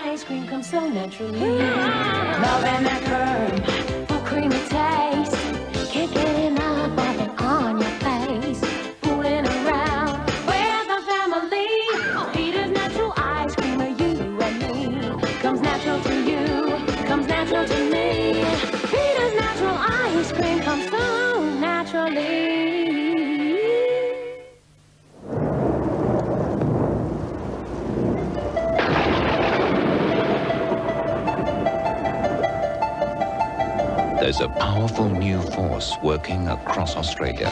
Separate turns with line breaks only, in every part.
Ice cream comes so naturally. Love and that curve, a creamy taste, kicking up off and on your face, fooling around with the family. Peter's natural ice cream, or you and me, comes natural to you, comes natural to me. Peter's natural ice cream comes so naturally.
There's a powerful new force working across Australia.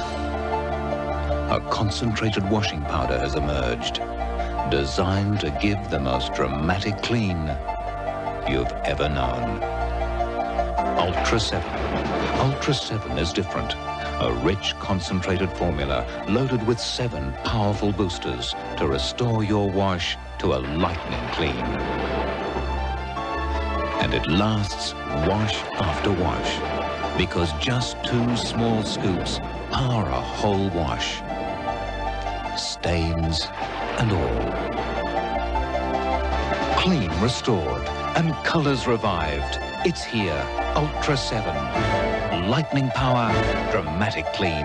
A concentrated washing powder has emerged, designed to give the most dramatic clean you've ever known. Ultra 7. Ultra 7 is different. A rich, concentrated formula loaded with 7 powerful boosters to restore your wash to a lightning clean. And it lasts wash after wash, because just 2 small scoops power a whole wash, stains and all. Clean restored and colors revived. It's here, Ultra 7. Lightning power, dramatic clean.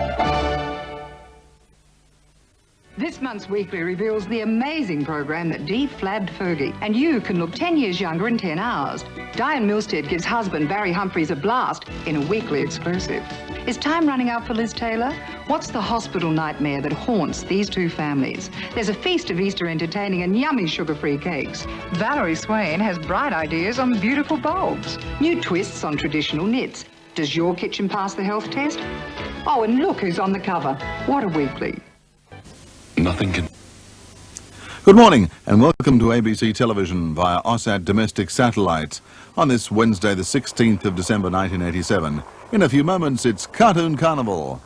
This month's weekly reveals the amazing program that deflabbed Fergie, and you can look 10 years younger in 10 hours. Diane Milstead gives husband Barry Humphries a blast in a weekly exclusive. Is time running out for Liz Taylor? What's the hospital nightmare that haunts these two families? There's a feast of Easter entertaining and yummy sugar-free cakes. Valerie Swain has bright ideas on beautiful bulbs. New twists on traditional knits. Does your kitchen pass the health test? Oh, and look who's on the cover. What a weekly.
Nothing can...
Good morning and welcome to ABC Television via OSAT Domestic Satellites on this Wednesday the 16th of December 1987. In a few moments it's Cartoon Carnival.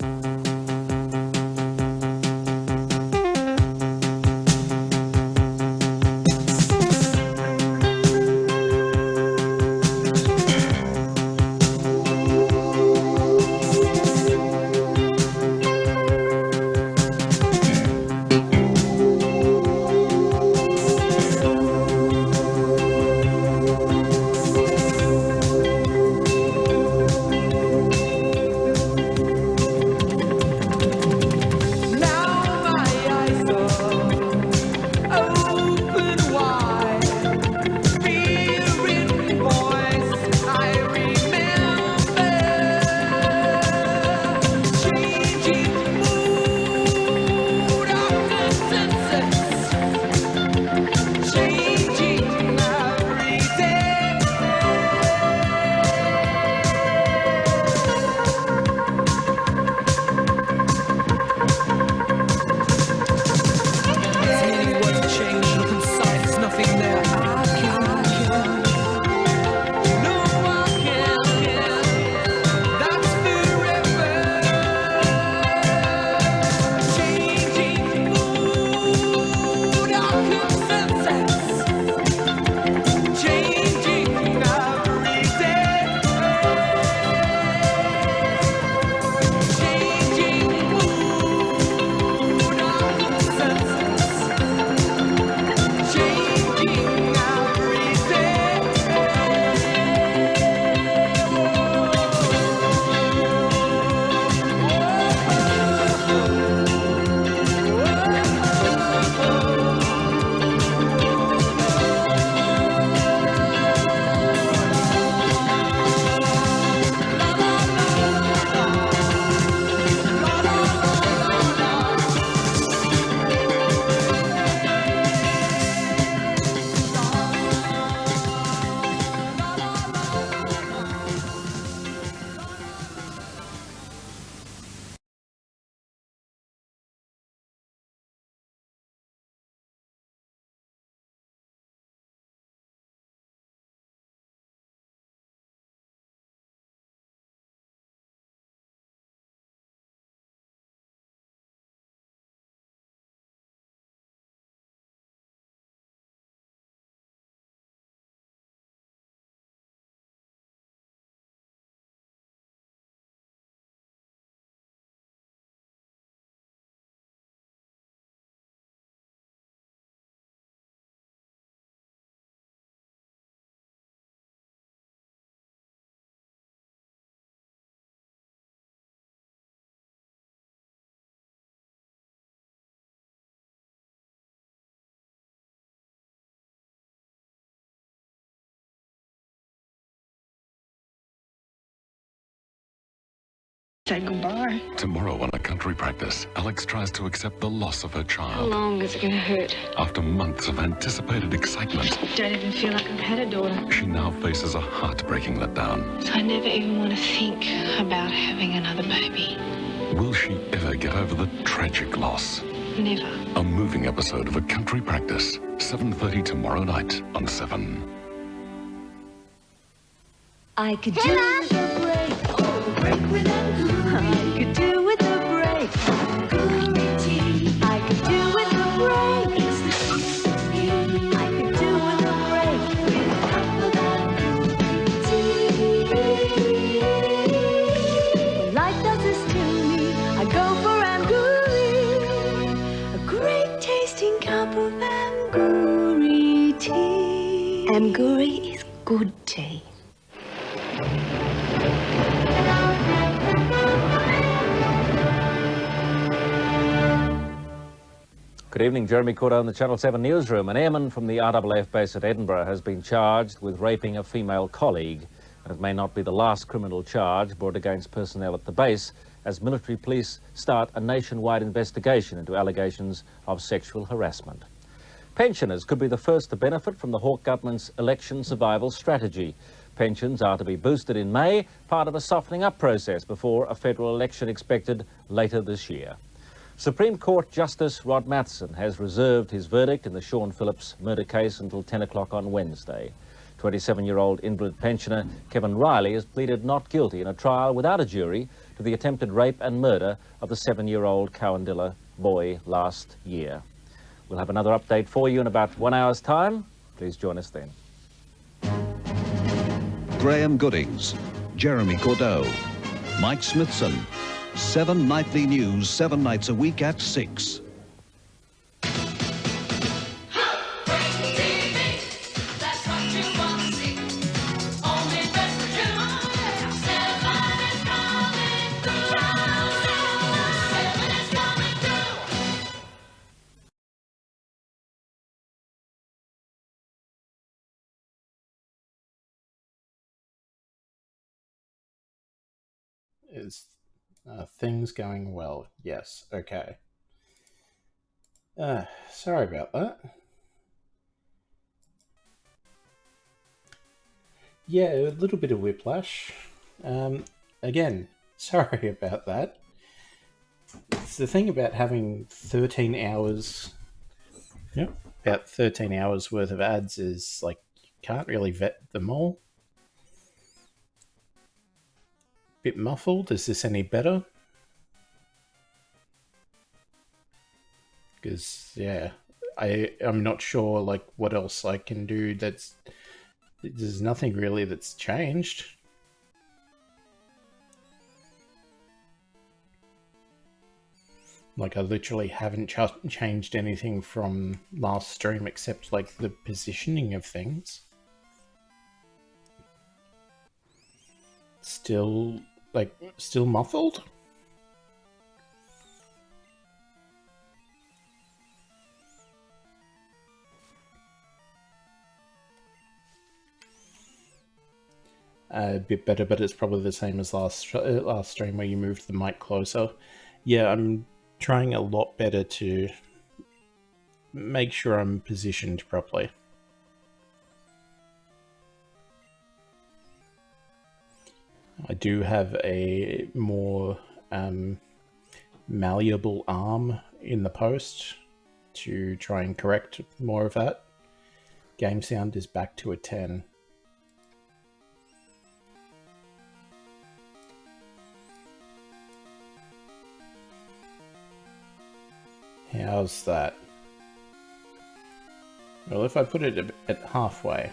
say goodbye.
Tomorrow on A Country Practice, Alex tries to accept the loss of her
How
child.
long is it going to hurt?
After months of anticipated excitement,
Don't even feel like I've had a daughter.
she now faces a heartbreaking letdown.
So I never even want to think about having another baby.
Will she ever get over the tragic loss?
Never.
A moving episode of A Country Practice, 7:30 tomorrow night on 7.
I could do with a break. Oh, the break with Anguilla. I could do with a break. Anguilla tea. I could do with a break. It's the tea. I could do with a break. With a cup of Anguilla tea. When life does this to me, I go for Anguilla. A great tasting cup of Anguilla tea. Anguilla is good tea.
Good evening, Jeremy Cordo in the Channel 7 newsroom. An airman from the RAAF base at Edinburgh has been charged with raping a female colleague. And it may not be the last criminal charge brought against personnel at the base as military police start a nationwide investigation into allegations of sexual harassment. Pensioners could be the first to benefit from the Hawke government's election survival strategy. Pensions are to be boosted in May, part of a softening up process before a federal election expected later this year. Supreme Court Justice Rod Matheson has reserved his verdict in the Sean Phillips murder case until 10 o'clock on Wednesday. 27-year-old invalid pensioner Kevin Riley has pleaded not guilty in a trial without a jury to the attempted rape and murder of the 7-year-old Cowandilla boy last year. We'll have another update for you in about 1 hour's time. Please join us then.
Graham Goodings, Jeremy Cordeau, Mike Smithson. 7 nightly news, 7 nights a week at 6.
Is things going well? Yes. Okay. Sorry about that. Yeah, a little bit of whiplash. Again, sorry about that. It's the thing about having 13 hours... Yep. About 13 hours worth of ads is, like, you can't really vet them all. Bit muffled. Is this any better? Because, yeah, I'm not sure, like, what else I can do that's... There's nothing really that's changed. Like, I literally haven't changed anything from last stream except, like, the positioning of things. Still muffled? A bit better, but it's probably the same as last stream where you moved the mic closer. Yeah, I'm trying a lot better to make sure I'm positioned properly. I do have a more malleable arm in the post to try and correct more of that. Game sound is back to a 10. How's that? Well, if I put it at halfway,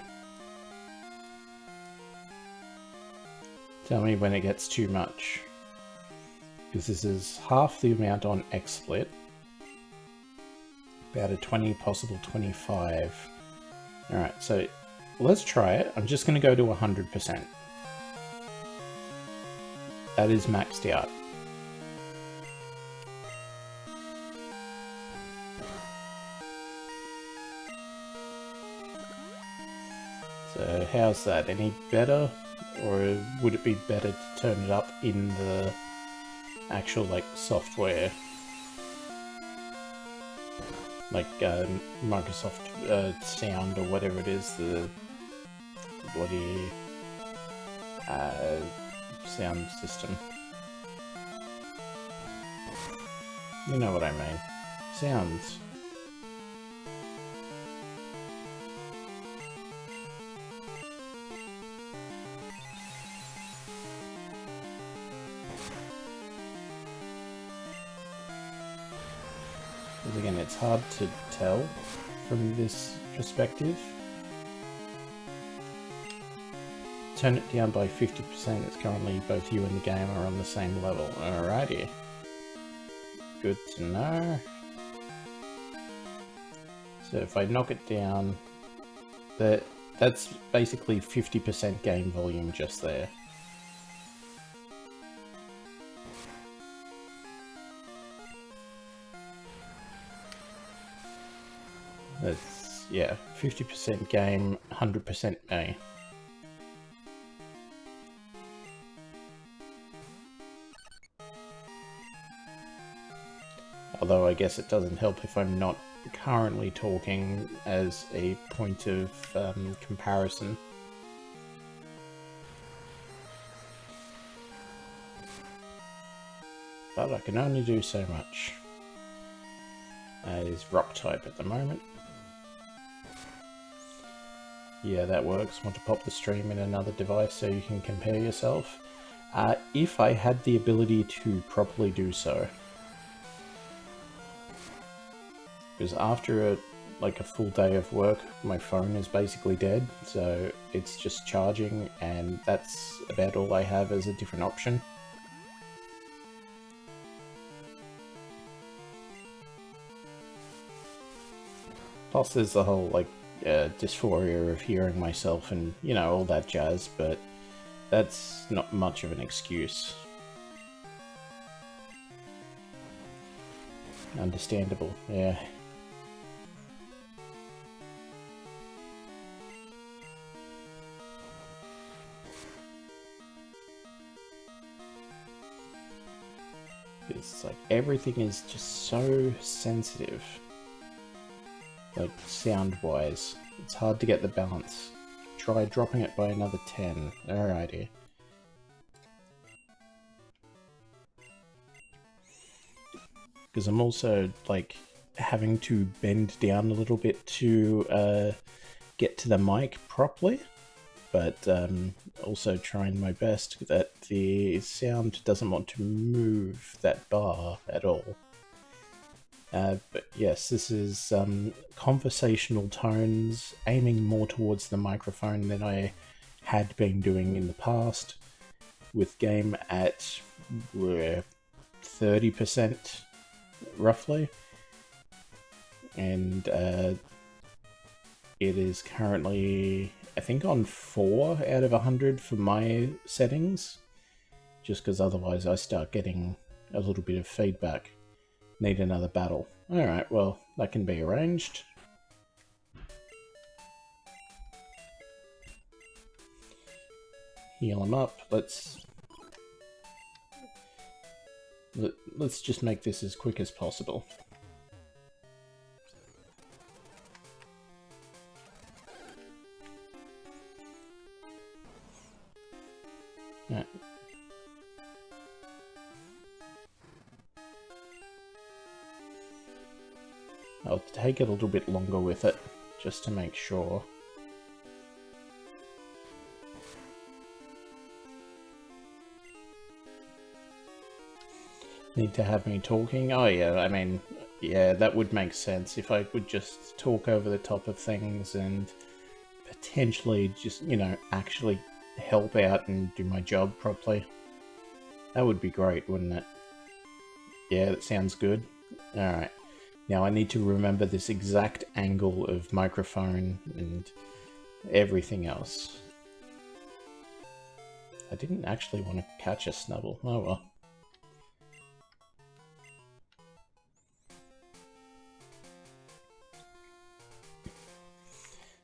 tell me when it gets too much. Because this is half the amount on XSplit. About a 20, possible 25. Alright, so let's try it. I'm just going to go to 100%. That is maxed out. So how's that? Any better? Or would it be better to turn it up in the actual like software, like Microsoft Sound or whatever it is, the bloody sound system. You know what I mean. Sounds. Because again, it's hard to tell from this perspective. Turn it down by 50%, it's currently both you and the game are on the same level. Alrighty. Good to know. So if I knock it down, that's basically 50% gain volume just there. That's, yeah, 50% game, 100% me. Although I guess it doesn't help if I'm not currently talking as a point of comparison. But I can only do so much. That is rock type at the moment. Yeah, that works. Want to pop the stream in another device so you can compare yourself? If I had the ability to properly do so. Because after a full day of work, my phone is basically dead, so it's just charging, and that's about all I have as a different option. Plus there's the whole, dysphoria of hearing myself and, you know, all that jazz, but that's not much of an excuse. Understandable, yeah. It's like everything is just so sensitive, like sound-wise. It's hard to get the balance. Try dropping it by another 10. Alrighty. Because I'm also like having to bend down a little bit to get to the mic properly. But also trying my best that the sound doesn't want to move that bar at all. But yes, this is conversational tones, aiming more towards the microphone than I had been doing in the past, with game at 30% roughly. And it is currently, I think, on 4 out of 100 for my settings, just because otherwise I start getting a little bit of feedback. Need another battle. Alright, well, that can be arranged. Heal him up. Let's just make this as quick as possible. Right. I'll take a little bit longer with it, just to make sure. Need to have me talking? Oh yeah, I mean, yeah, that would make sense if I would just talk over the top of things and potentially just, you know, actually help out and do my job properly. That would be great, wouldn't it? Yeah, that sounds good. Alright. Now I need to remember this exact angle of microphone and everything else. I didn't actually want to catch a snubble. Oh well.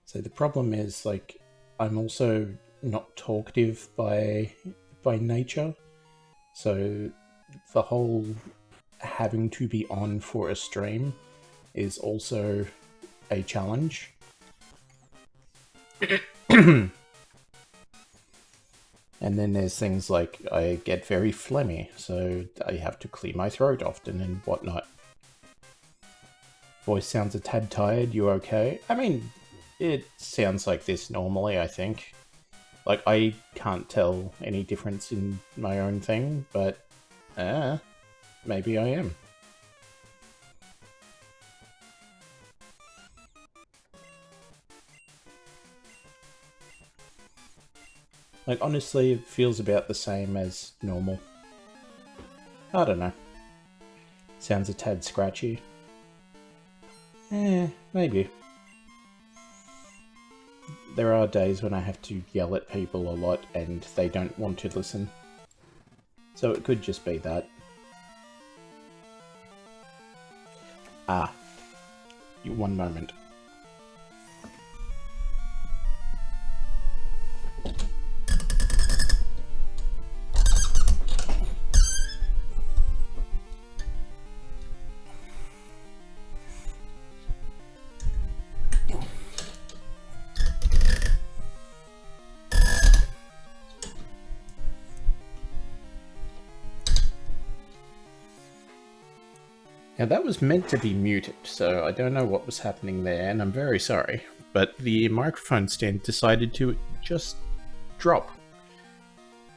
So the problem is, like, I'm also not talkative by nature. So the whole having to be on for a stream is also a challenge. And then there's things like I get very phlegmy, so I have to clear my throat often and whatnot. Voice sounds a tad tired, you okay? I mean, it sounds like this normally, I think. Like, I can't tell any difference in my own thing, but maybe I am. Like, honestly, it feels about the same as normal. I don't know. Sounds a tad scratchy. Maybe. There are days when I have to yell at people a lot and they don't want to listen. So it could just be that. One moment. Now that was meant to be muted, so I don't know what was happening there, and I'm very sorry. But the microphone stand decided to just drop.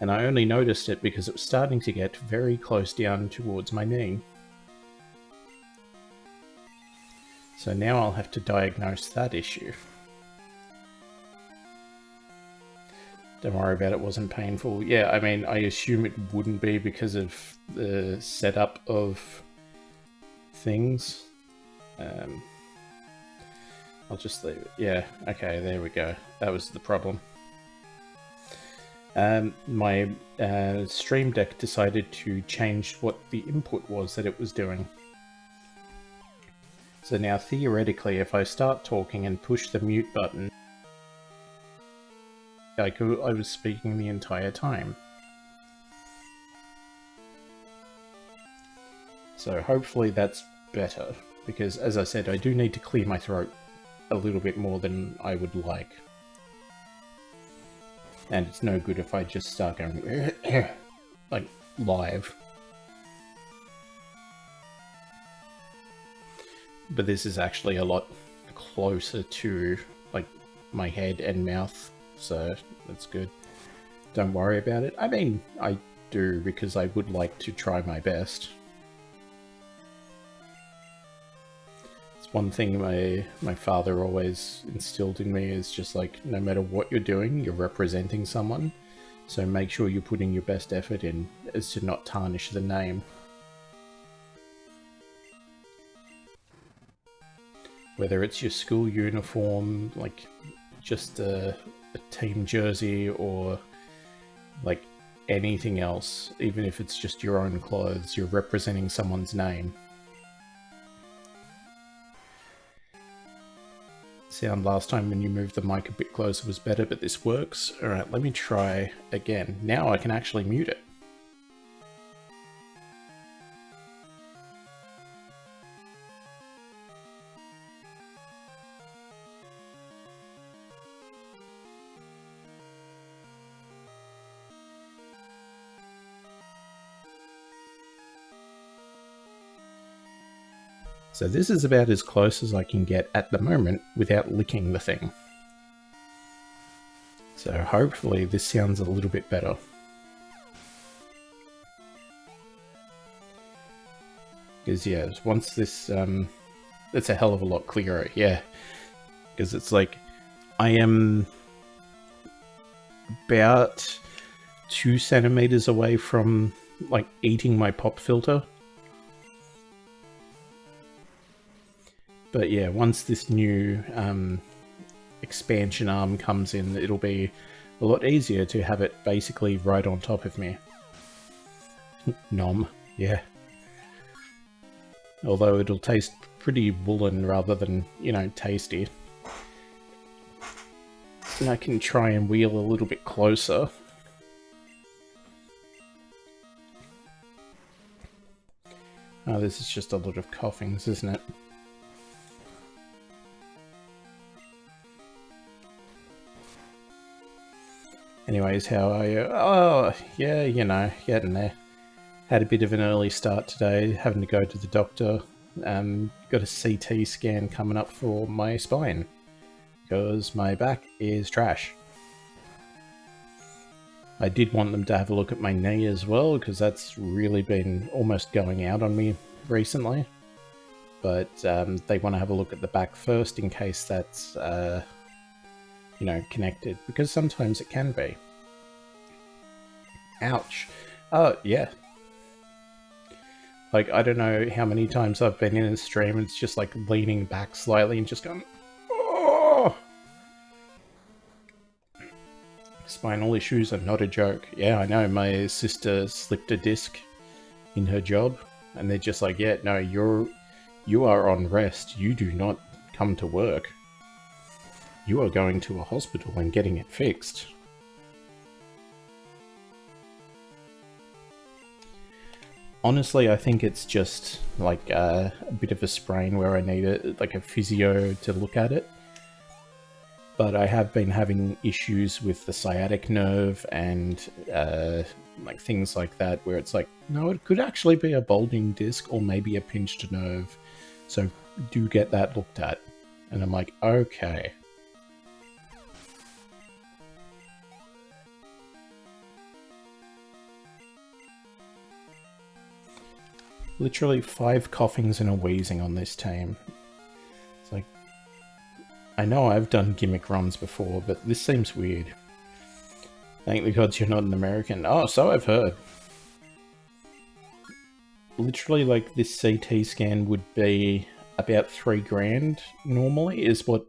And I only noticed it because it was starting to get very close down towards my knee. So now I'll have to diagnose that issue. Don't worry about it, it wasn't painful. Yeah, I mean, I assume it wouldn't be because of the setup of things. I'll just leave it. Yeah, okay, there we go. That was the problem. My Stream Deck decided to change what the input was that it was doing. So now theoretically, if I start talking and push the mute button, I was speaking the entire time. So hopefully that's better, because as I said, I do need to clear my throat a little bit more than I would like. And it's no good if I just start going like live. But this is actually a lot closer to like my head and mouth, so that's good. Don't worry about it. I mean, I do because I would like to try my best. It's one thing my father always instilled in me is just like, no matter what you're doing, you're representing someone, so make sure you're putting your best effort in as to not tarnish the name. Whether it's your school uniform, like just a team jersey, or like anything else, even if it's just your own clothes, you're representing someone's name. Sound last time when you moved the mic a bit closer was better, but this works. Alright, let me try again. Now I can actually mute it. So this is about as close as I can get at the moment without licking the thing. So hopefully this sounds a little bit better. Because yeah, once this, it's a hell of a lot clearer, yeah. Because it's like, I am about 2 centimeters away from like eating my pop filter. But yeah, once this new expansion arm comes in, it'll be a lot easier to have it basically right on top of me. Nom, yeah. Although it'll taste pretty woolen rather than, you know, tasty. And I can try and wheel a little bit closer. Oh, this is just a lot of coughings, isn't it? Anyways, how are you? Oh, yeah, you know, getting there. Had a bit of an early start today, having to go to the doctor. Got a CT scan coming up for my spine, because my back is trash. I did want them to have a look at my knee as well, because that's really been almost going out on me recently. But they want to have a look at the back first in case that's, you know, connected, because sometimes it can be. Ouch. Oh, yeah. Like, I don't know how many times I've been in a stream and it's just like leaning back slightly and just going, oh! Spinal issues are not a joke. Yeah, I know. My sister slipped a disc in her job and they're just like, yeah, no, you are on rest. You do not come to work. You are going to a hospital and getting it fixed. Honestly, I think it's just like a bit of a sprain where I need like a physio to look at it. But I have been having issues with the sciatic nerve and like things like that, where it's like, no, it could actually be a bulging disc or maybe a pinched nerve. So do get that looked at. And I'm like, okay. Literally 5 coughings and a wheezing on this team. It's like, I know I've done gimmick runs before, but this seems weird. Thank the gods you're not an American. Oh, so I've heard. Literally, like, this CT scan would be about $3,000 normally, is what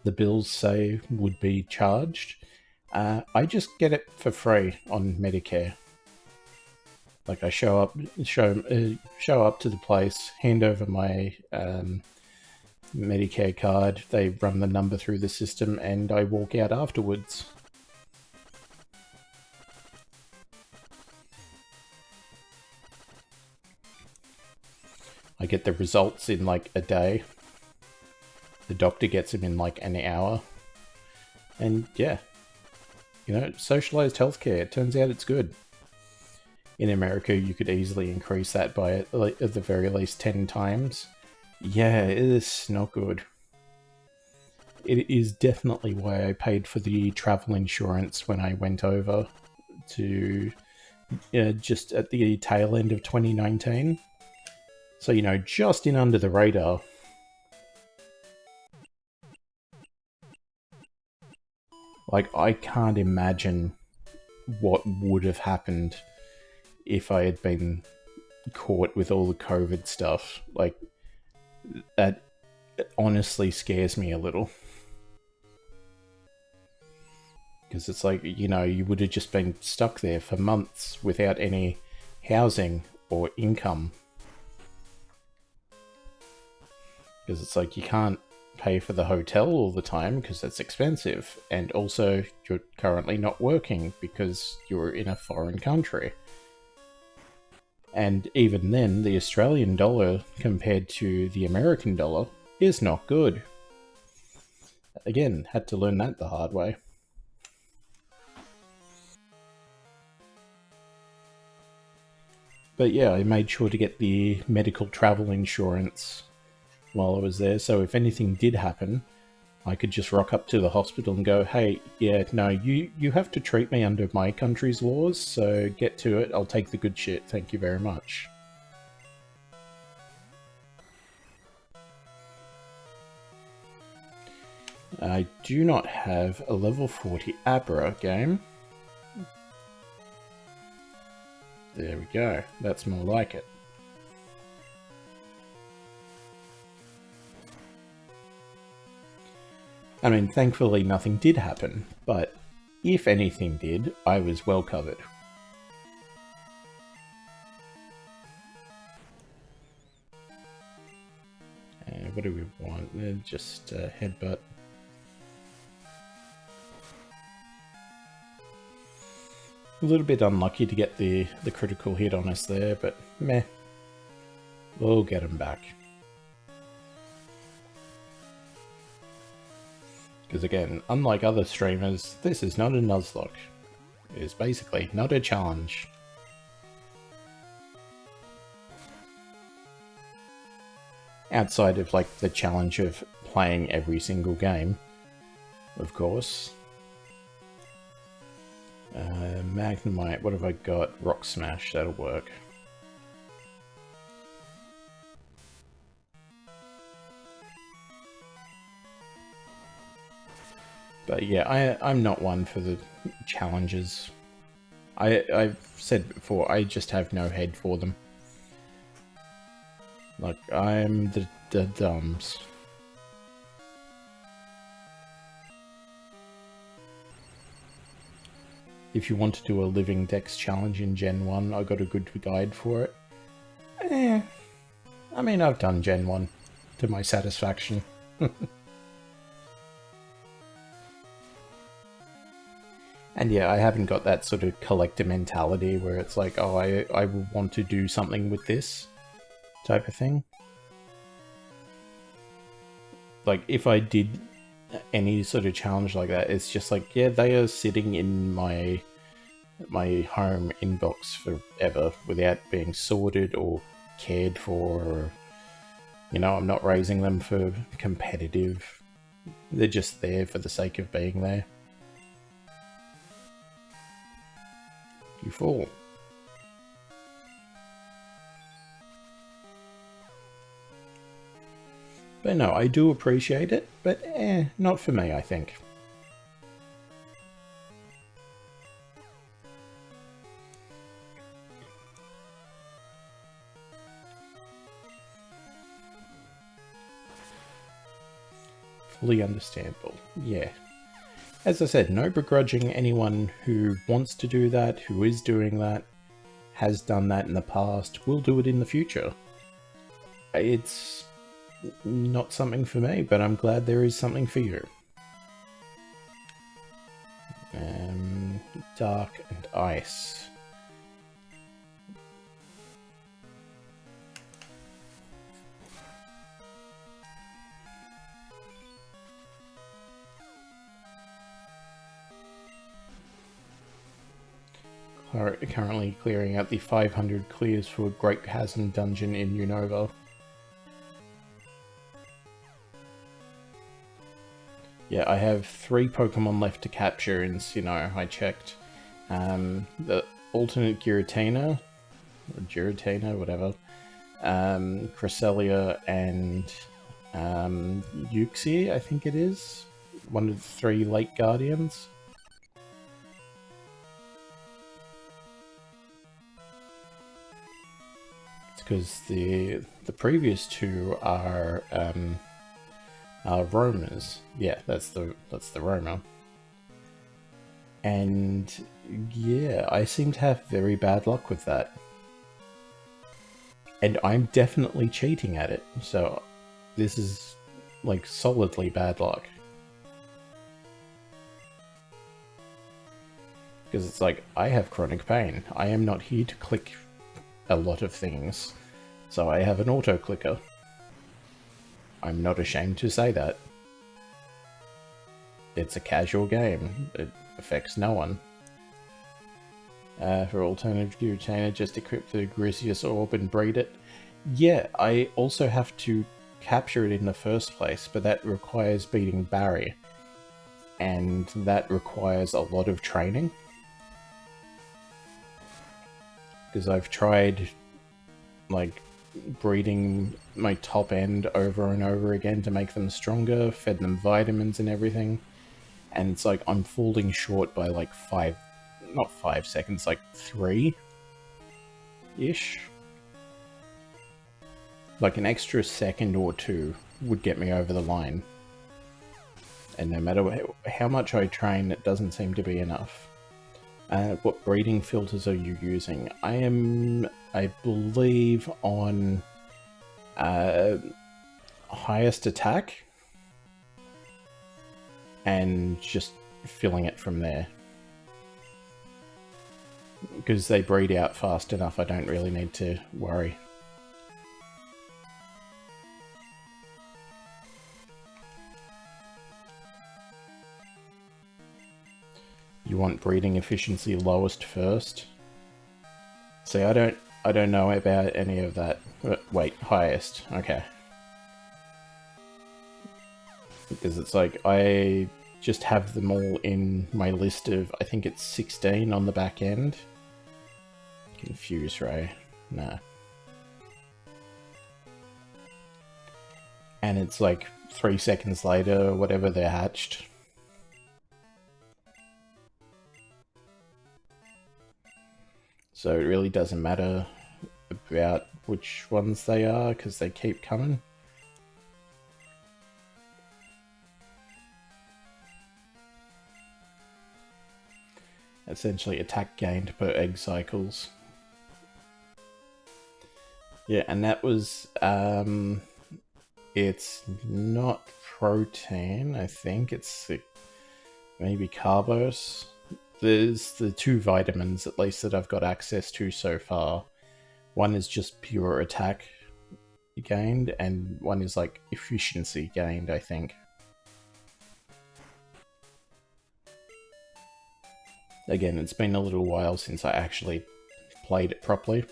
the bills say would be charged. I just get it for free on Medicare. Like, I show up to the place, hand over my Medicare card, they run the number through the system, and I walk out afterwards. I get the results in like a day. The doctor gets them in like an hour. And yeah, you know, socialized healthcare. It turns out it's good. In America, you could easily increase that by at the very least 10 times. Yeah, it is not good. It is definitely why I paid for the travel insurance when I went over to just at the tail end of 2019. So, you know, just in under the radar. Like, I can't imagine what would have happened if I had been caught with all the COVID stuff. Like, that honestly scares me a little. Because it's like, you know, you would have just been stuck there for months without any housing or income. Because it's like, you can't pay for the hotel all the time because that's expensive. And also, you're currently not working because you're in a foreign country. And even then, the Australian dollar compared to the American dollar is not good. Again, had to learn that the hard way. But yeah, I made sure to get the medical travel insurance while I was there, so if anything did happen, I could just rock up to the hospital and go, hey, yeah, no, you have to treat me under my country's laws, so get to it, I'll take the good shit, thank you very much. I do not have a level 40 Abra game. There we go, that's more like it. I mean, thankfully nothing did happen, but if anything did, I was well covered. What do we want? Just headbutt. A little bit unlucky to get the critical hit on us there, but meh. We'll get him back. Because again, unlike other streamers, this is not a Nuzlocke. It is basically not a challenge. Outside of like the challenge of playing every single game, of course. Magnemite, what have I got? Rock Smash, that'll work. But yeah, I'm not one for the challenges. I've said before, I just have no head for them. Like, I'm the dumbs. If you want to do a living dex challenge in Gen 1, I got a good guide for it. I mean, I've done Gen 1 to my satisfaction. And yeah, I haven't got that sort of collector mentality where it's like, oh, I want to do something with this type of thing. Like, if I did any sort of challenge like that, it's just like, yeah, they are sitting in my home inbox forever without being sorted or cared for, or, you know, I'm not raising them for competitive. They're just there for the sake of being there. You fool. But no, I do appreciate it, but not for me, I think. Fully understandable, yeah. As I said, no begrudging anyone who wants to do that, who is doing that, has done that in the past, will do it in the future. It's not something for me, but I'm glad there is something for you. Dark and Ice. Currently clearing out the 500 clears for Great Chasm Dungeon in Unova. Yeah, I have 3 Pokemon left to capture in Sinnoh, I checked. The alternate Giratina, or Giratina, whatever, Cresselia and Uxie, I think it is. One of the 3 Lake Guardians. Because the previous 2 are roamers. Yeah, that's the roamer. And yeah, I seem to have very bad luck with that. And I'm definitely cheating at it, so this is like solidly bad luck. Because it's like, I have chronic pain. I am not here to click a lot of things, so I have an auto-clicker. I'm not ashamed to say that. It's a casual game. It affects no one. For alternative Giratina, just equip the Grisius Orb and breed it. Yeah, I also have to capture it in the first place, but that requires beating Barry. And that requires a lot of training. Because I've tried, like, breeding my top end over and over again to make them stronger, fed them vitamins and everything, and it's like I'm falling short by like 5, not 5 seconds, like 3-ish. Like an extra second or 2 would get me over the line. And no matter how much I train, it doesn't seem to be enough. What breeding filters are you using? I am, I believe, on highest attack, and just filling it from there. Because they breed out fast enough, I don't really need to worry. you want breeding efficiency lowest first. See, I don't know about any of that. Wait, highest. Okay. Because it's like, I just have them all in my list of, I think it's 16 on the back end. Confuse Ray. Nah. And it's like 3 seconds later, whatever, they're hatched. So it really doesn't matter about which ones they are, because they keep coming. Essentially attack gained per egg cycles. Yeah, and that was, it's not protein, I think. It's maybe carbos. There's the 2 vitamins, at least, that I've got access to so far. One is just pure attack gained, and one is like efficiency gained, I think. Again, it's been a little while since I actually played it properly.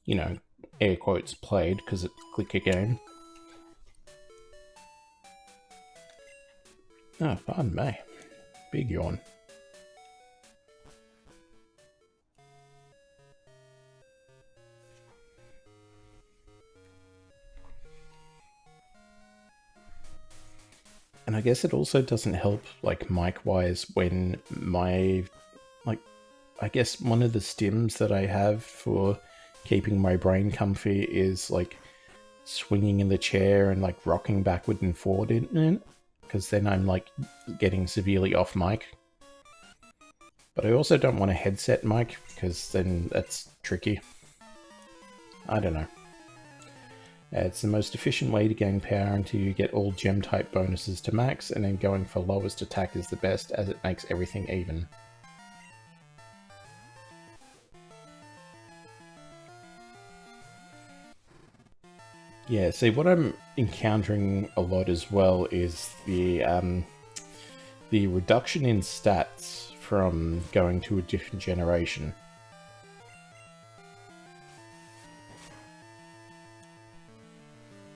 You know, air quotes played, because it's a clicker game. Oh, pardon me. Big yawn. And I guess it also doesn't help, like, mic-wise, when my, like, I guess one of the stims that I have for keeping my brain comfy is, like, swinging in the chair and, like, rocking backward and forward in it, because then I'm, like, getting severely off mic. But I also don't want a headset mic, because then that's tricky. I don't know. It's the most efficient way to gain power until you get all gem type bonuses to max, and then going for lowest attack is the best, as it makes everything even. Yeah, see, what I'm encountering a lot as well is the reduction in stats from going to a different generation.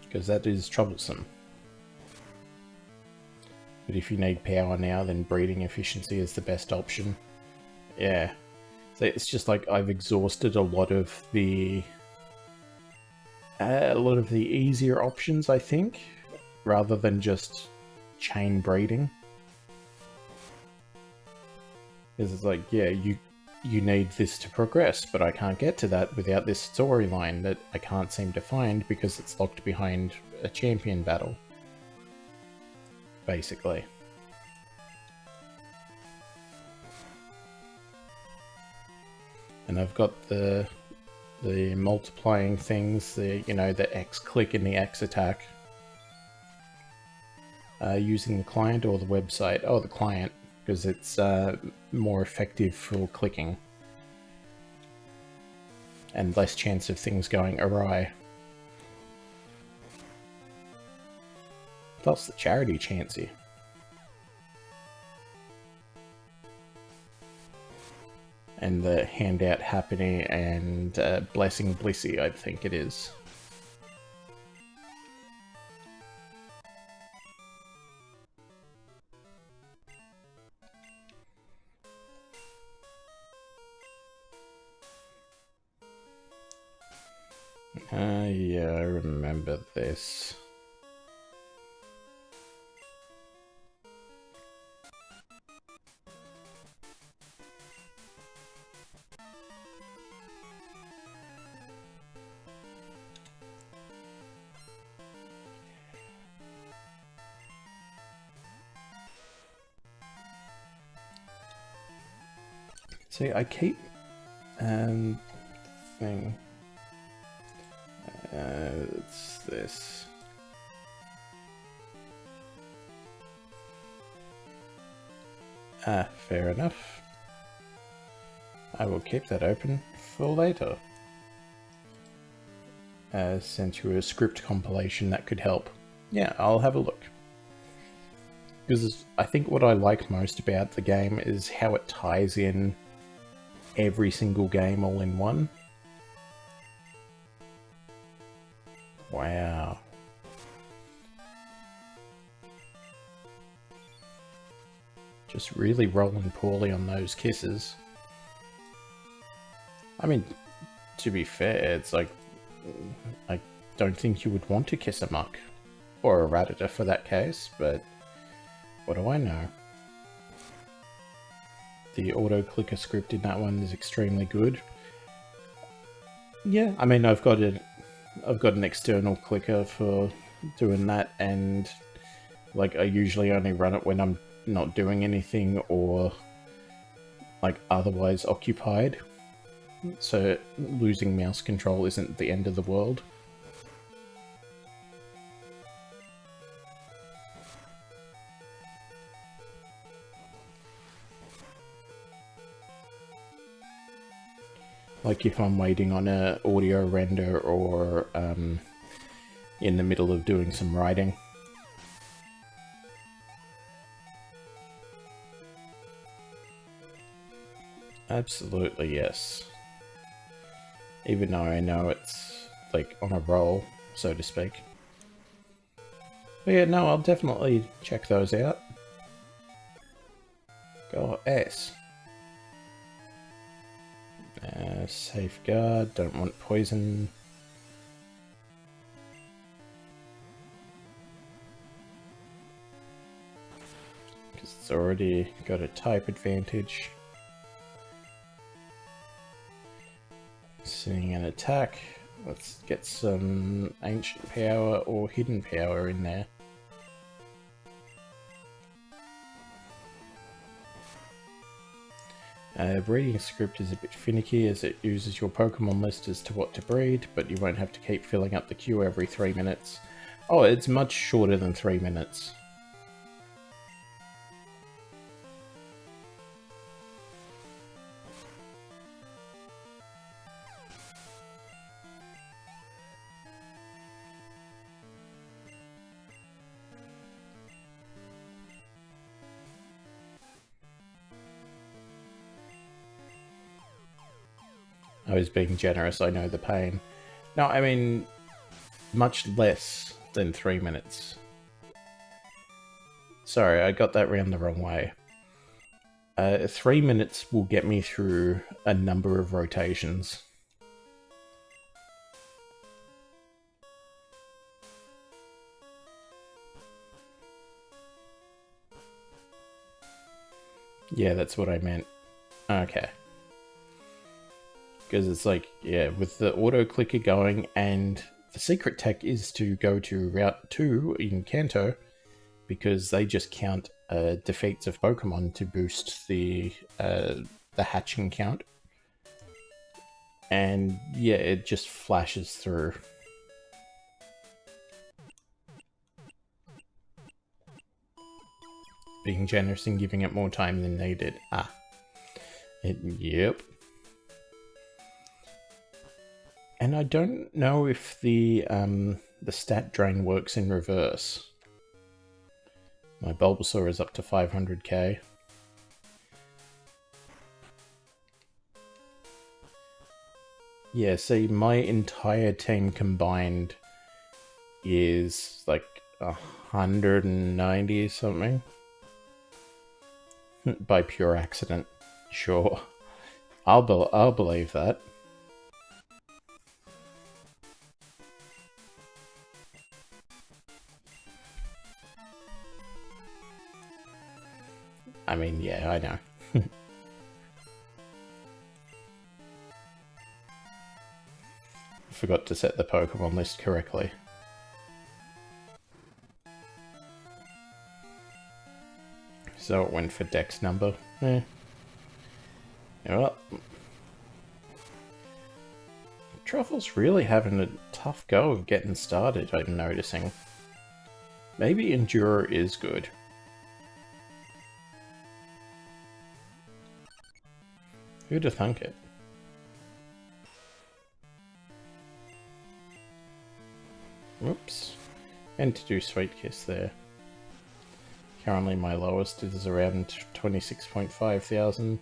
Because that is troublesome. But if you need power now, then breeding efficiency is the best option. Yeah. So it's just like I've exhausted a lot of the easier options, I think, rather than just chain breeding. Because it's like, yeah, you need this to progress, but I can't get to that without this storyline that I can't seem to find because it's locked behind a champion battle. Basically. And I've got the multiplying things, the X click and the X attack. Using the client or the website? Oh, the client, because it's more effective for clicking. And less chance of things going awry. Plus the charity chancy. And the handout happening and blessing blissy, I think it is. Yeah, I remember this. See, I keep thing. It's this. Fair enough. I will keep that open for later. Sent you a script compilation that could help. Yeah, I'll have a look. Because I think what I like most about the game is how it ties in every single game all in one. Wow. Just really rolling poorly on those kisses. I mean, to be fair, it's like, I don't think you would want to kiss a muck. Or a Rattata for that case, but what do I know? The auto-clicker script in that one is extremely good. Yeah, I mean, I've got an external clicker for doing that, and like I usually only run it when I'm not doing anything or like otherwise occupied. So losing mouse control isn't the end of the world. Like if I'm waiting on a audio render or in the middle of doing some writing. Absolutely, yes. Even though I know it's like on a roll, so to speak. But yeah, no, I'll definitely check those out. Go S. Safeguard, don't want poison. Because it's already got a type advantage. Seeing an attack, let's get some ancient power or hidden power in there. Breeding script is a bit finicky as it uses your Pokemon list as to what to breed, but you won't have to keep filling up the queue every 3 minutes. Oh, it's much shorter than 3 minutes. I was being generous, I know the pain. No, I mean, much less than 3 minutes. Sorry, I got that round the wrong way. 3 minutes will get me through a number of rotations. Yeah, that's what I meant. Okay. Because it's like, yeah, with the auto clicker going, and the secret tech is to go to Route 2 in Kanto, because they just count defeats of Pokemon to boost the hatching count. And yeah, it just flashes through. Being generous and giving it more time than needed. Ah. Yep. And I don't know if the stat drain works in reverse. My Bulbasaur is up to 500k. Yeah, see, my entire team combined is like 190 something. By pure accident. Sure. I'll believe that. I mean, yeah, I know. Forgot to set the Pokemon list correctly. So it went for Dex number. Eh. Well, Truffle's really having a tough go of getting started, I'm noticing. Maybe Endure is good. Who'd have thunk it? Whoops. And to do Sweet Kiss there. Currently my lowest is around 26.5 thousand.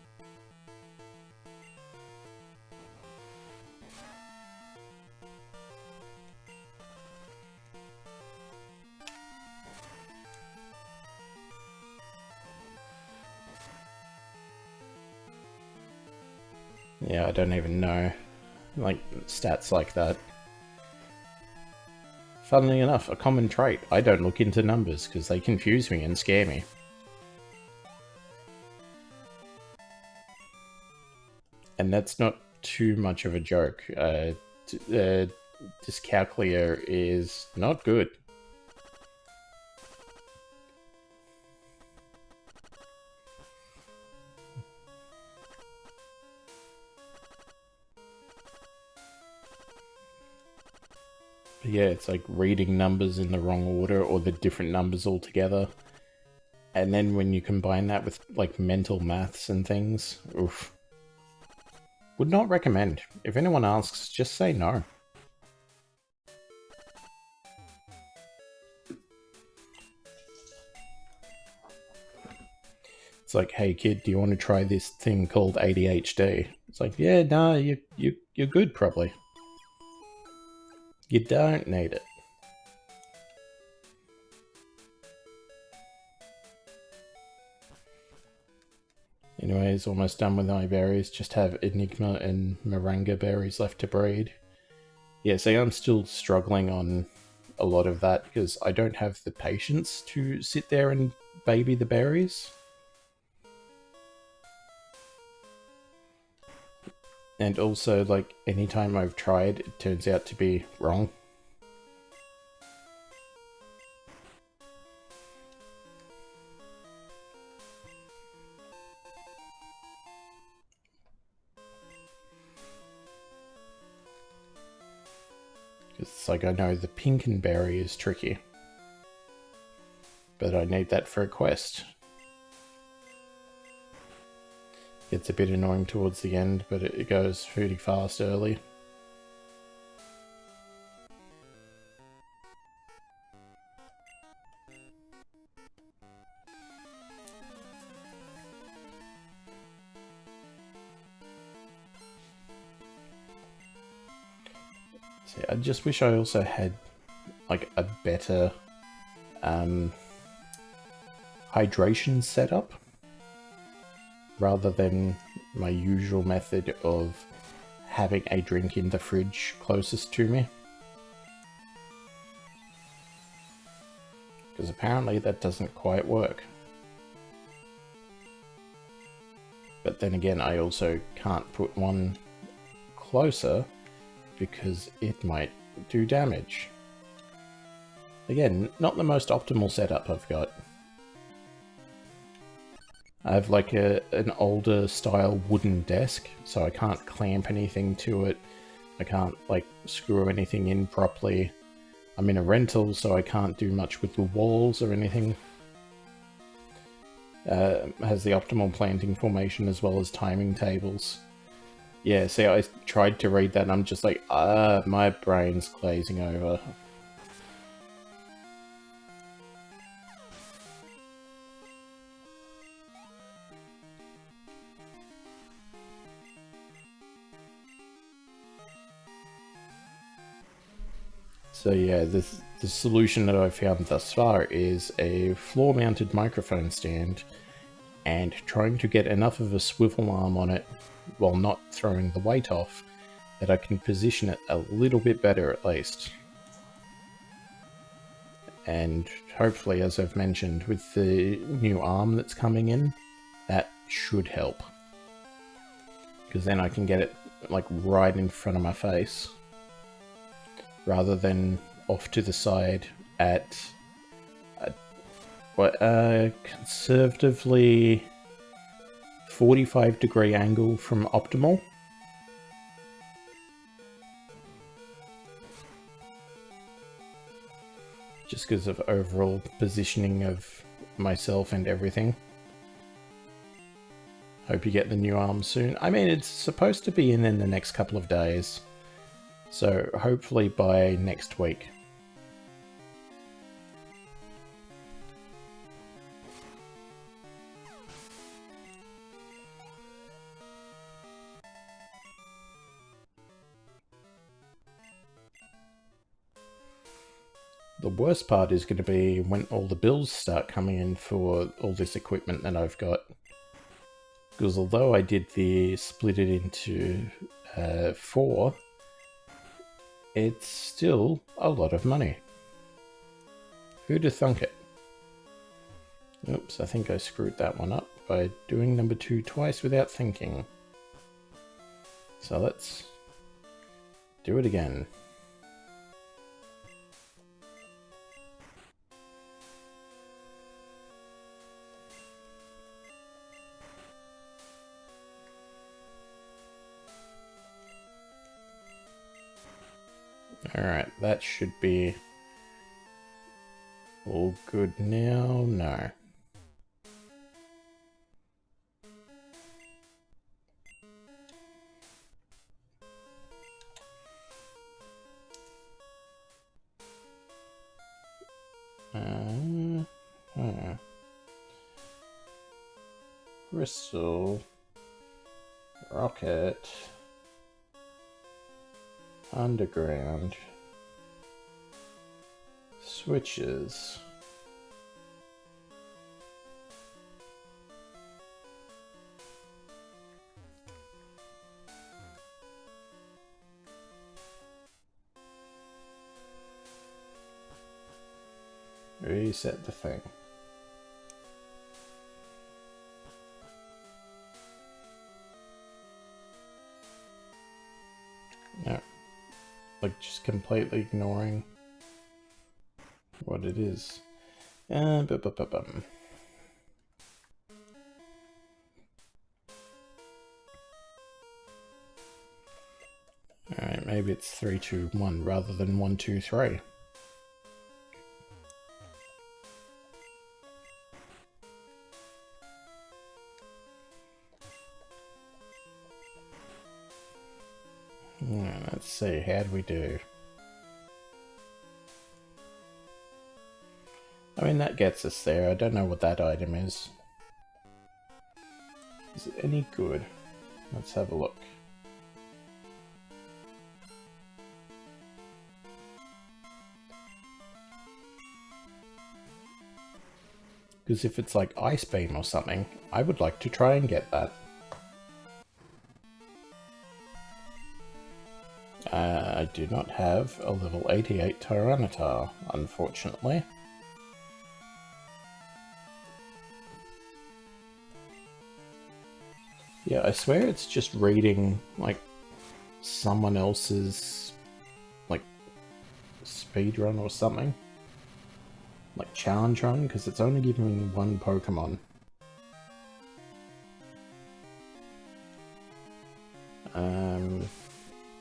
Yeah, I don't even know, like, stats like that. Funnily enough, a common trait, I don't look into numbers because they confuse me and scare me. And that's not too much of a joke. Dyscalculia is not good. But yeah, it's like reading numbers in the wrong order or the different numbers altogether. And then when you combine that with like mental maths and things, oof. Would not recommend. If anyone asks, just say no. It's like, hey kid, do you want to try this thing called ADHD? It's like, yeah, no, you're good probably. You don't need it. Anyways, almost done with my berries. Just have Enigma and Moringa berries left to breed. Yeah, see, I'm still struggling on a lot of that because I don't have the patience to sit there and baby the berries. And also, like, anytime I've tried, it turns out to be wrong. It's like, I know the pinkenberry is tricky, but I need that for a quest. Gets a bit annoying towards the end, but it goes pretty fast early. See, I just wish I also had like a better hydration setup rather than my usual method of having a drink in the fridge closest to me. Because apparently that doesn't quite work. But then again, I also can't put one closer because it might do damage. Again, not the most optimal setup I've got. I have like an older style wooden desk, so I can't clamp anything to it. I can't like screw anything in properly. I'm in a rental, so I can't do much with the walls or anything. Has the optimal planting formation as well as timing tables. Yeah, see, I tried to read that and I'm just like, my brain's glazing over. So yeah, the solution that I've found thus far is a floor-mounted microphone stand and trying to get enough of a swivel arm on it while not throwing the weight off that I can position it a little bit better at least. And hopefully, as I've mentioned, with the new arm that's coming in, that should help. Because then I can get it like right in front of my face, rather than off to the side at conservatively 45-degree angle from optimal. Just because of overall positioning of myself and everything. Hope you get the new arm soon. I mean, it's supposed to be in the next couple of days. So hopefully by next week. the worst part is going to be when all the bills start coming in for all this equipment that I've got. Because although I did split it into 4, it's still a lot of money. Who'd have thunk it? Oops, I think I screwed that one up by doing number 2 twice without thinking. So let's do it again. Alright, that should be all good now. No. Crystal, rocket, underground, switches. Reset the thing. No, like just completely ignoring what it is. Alright, maybe it's 3, 2, 1 rather than 1, 2, 3. Let's see, how do we do? I mean, that gets us there. I don't know what that item is. Is it any good? Let's have a look. Because if it's like Ice Beam or something, I would like to try and get that. I do not have a level 88 Tyranitar, unfortunately. Yeah, I swear it's just reading, like, someone else's, like, speedrun or something. Like, challenge run, because it's only giving me 1 Pokemon.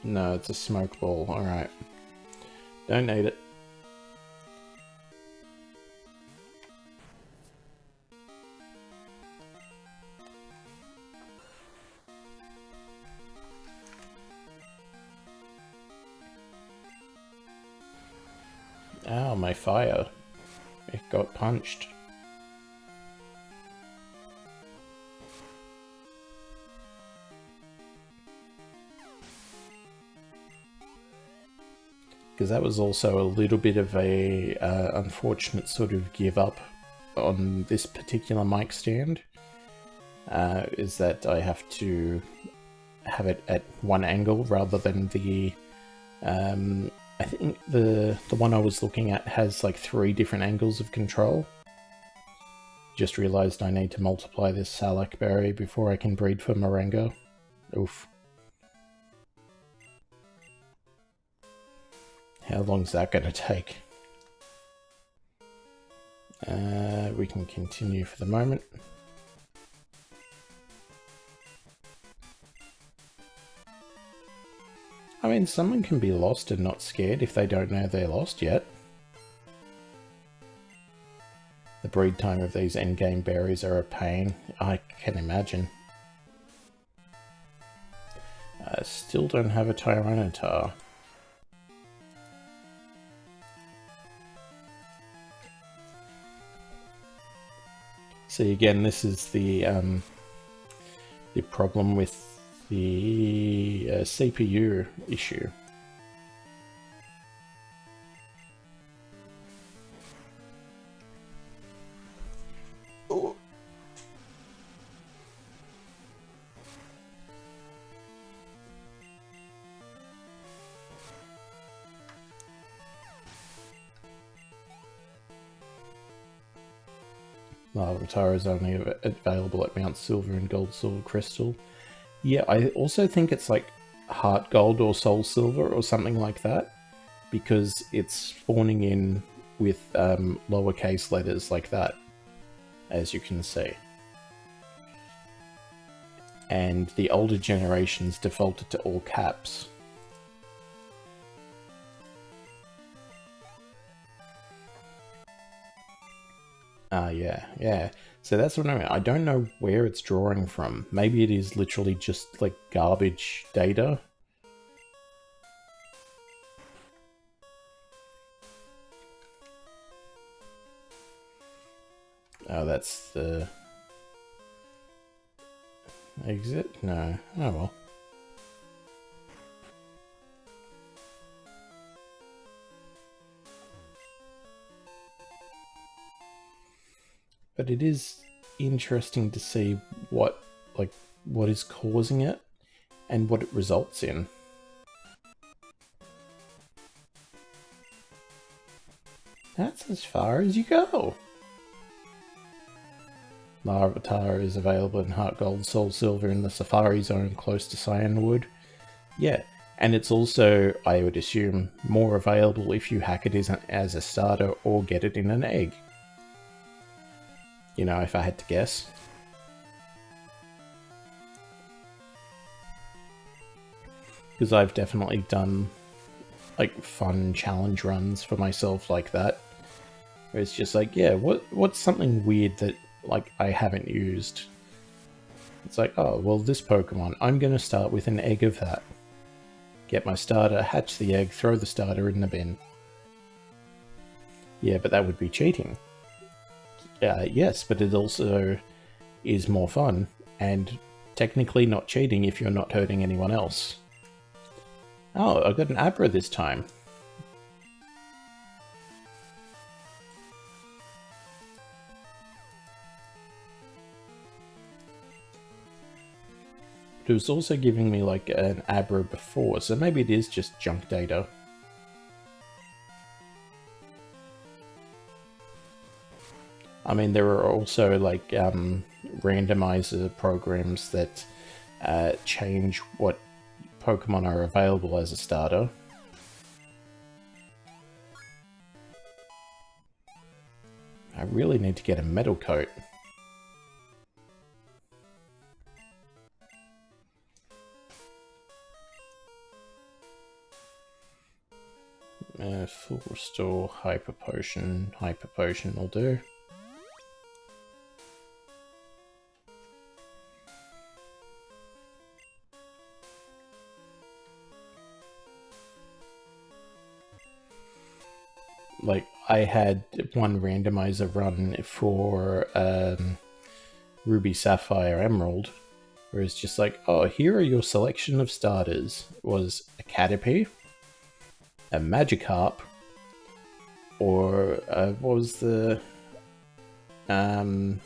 No, it's a smoke ball. Alright. Don't need it. Ow, my fire. It got punched. Because that was also a little bit of a unfortunate sort of give up on this particular mic stand. Is that I have to have it at one angle rather than the... I think the one I was looking at has like 3 different angles of control. Just realised I need to multiply this Salak berry before I can breed for Moringa. Oof. How long's that going to take? We can continue for the moment. I mean, someone can be lost and not scared if they don't know they're lost yet. The breed time of these endgame berries are a pain, I can imagine. I still don't have a Tyranitar. See, again, this is the problem with the CPU issue. Larvitar is only available at Mount Silver and Gold Silver Crystal. Yeah, I also think it's like Heart Gold or Soul Silver or something like that, because it's spawning in with lowercase letters like that, as you can see. And the older generations defaulted to all caps. Yeah. So that's what I mean. I don't know where it's drawing from. Maybe it is literally just like garbage data. Oh, that's the exit? No. Oh well. But it is interesting to see what is causing it and what it results in. That's as far as you go. Larvitar is available in Heart Gold, Soul Silver in the Safari Zone close to Cyanwood. Yeah, and it's also, I would assume, more available if you hack it as a starter or get it in an egg. You know, if I had to guess. Because I've definitely done like fun challenge runs for myself like that. Where it's just like, yeah, what's something weird that like I haven't used? It's like, oh, well, this Pokemon, I'm going to start with an egg of that. Get my starter, hatch the egg, throw the starter in the bin. Yeah, but that would be cheating. Yes, but it also is more fun, and technically not cheating if you're not hurting anyone else. Oh, I got an Abra this time. But it was also giving me like an Abra before, so maybe it is just junk data. I mean, there are also like randomizer programs that change what Pokemon are available as a starter. I really need to get a metal coat. Full restore, hyper potion will do. Like, I had one randomizer run for Ruby, Sapphire, Emerald, where it's just like, oh, here are your selection of starters. It was a Caterpie, a Magikarp, or what was the... I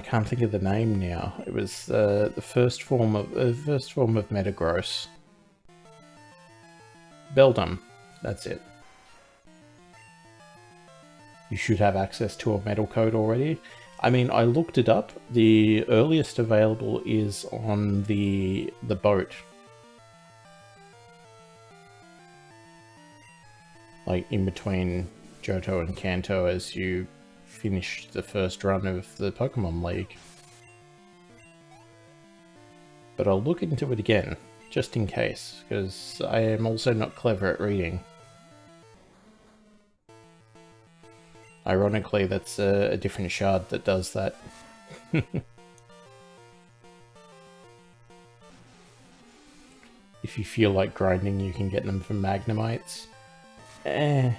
can't think of the name now. It was the first form of Metagross. Beldum. That's it. You should have access to a metal code already. I mean, I looked it up. The earliest available is on the boat. Like in between Johto and Kanto as you finish the first run of the Pokemon League. But I'll look into it again, just in case, because I am also not clever at reading. Ironically, that's a different shard that does that. If you feel like grinding, you can get them from Magnemites. I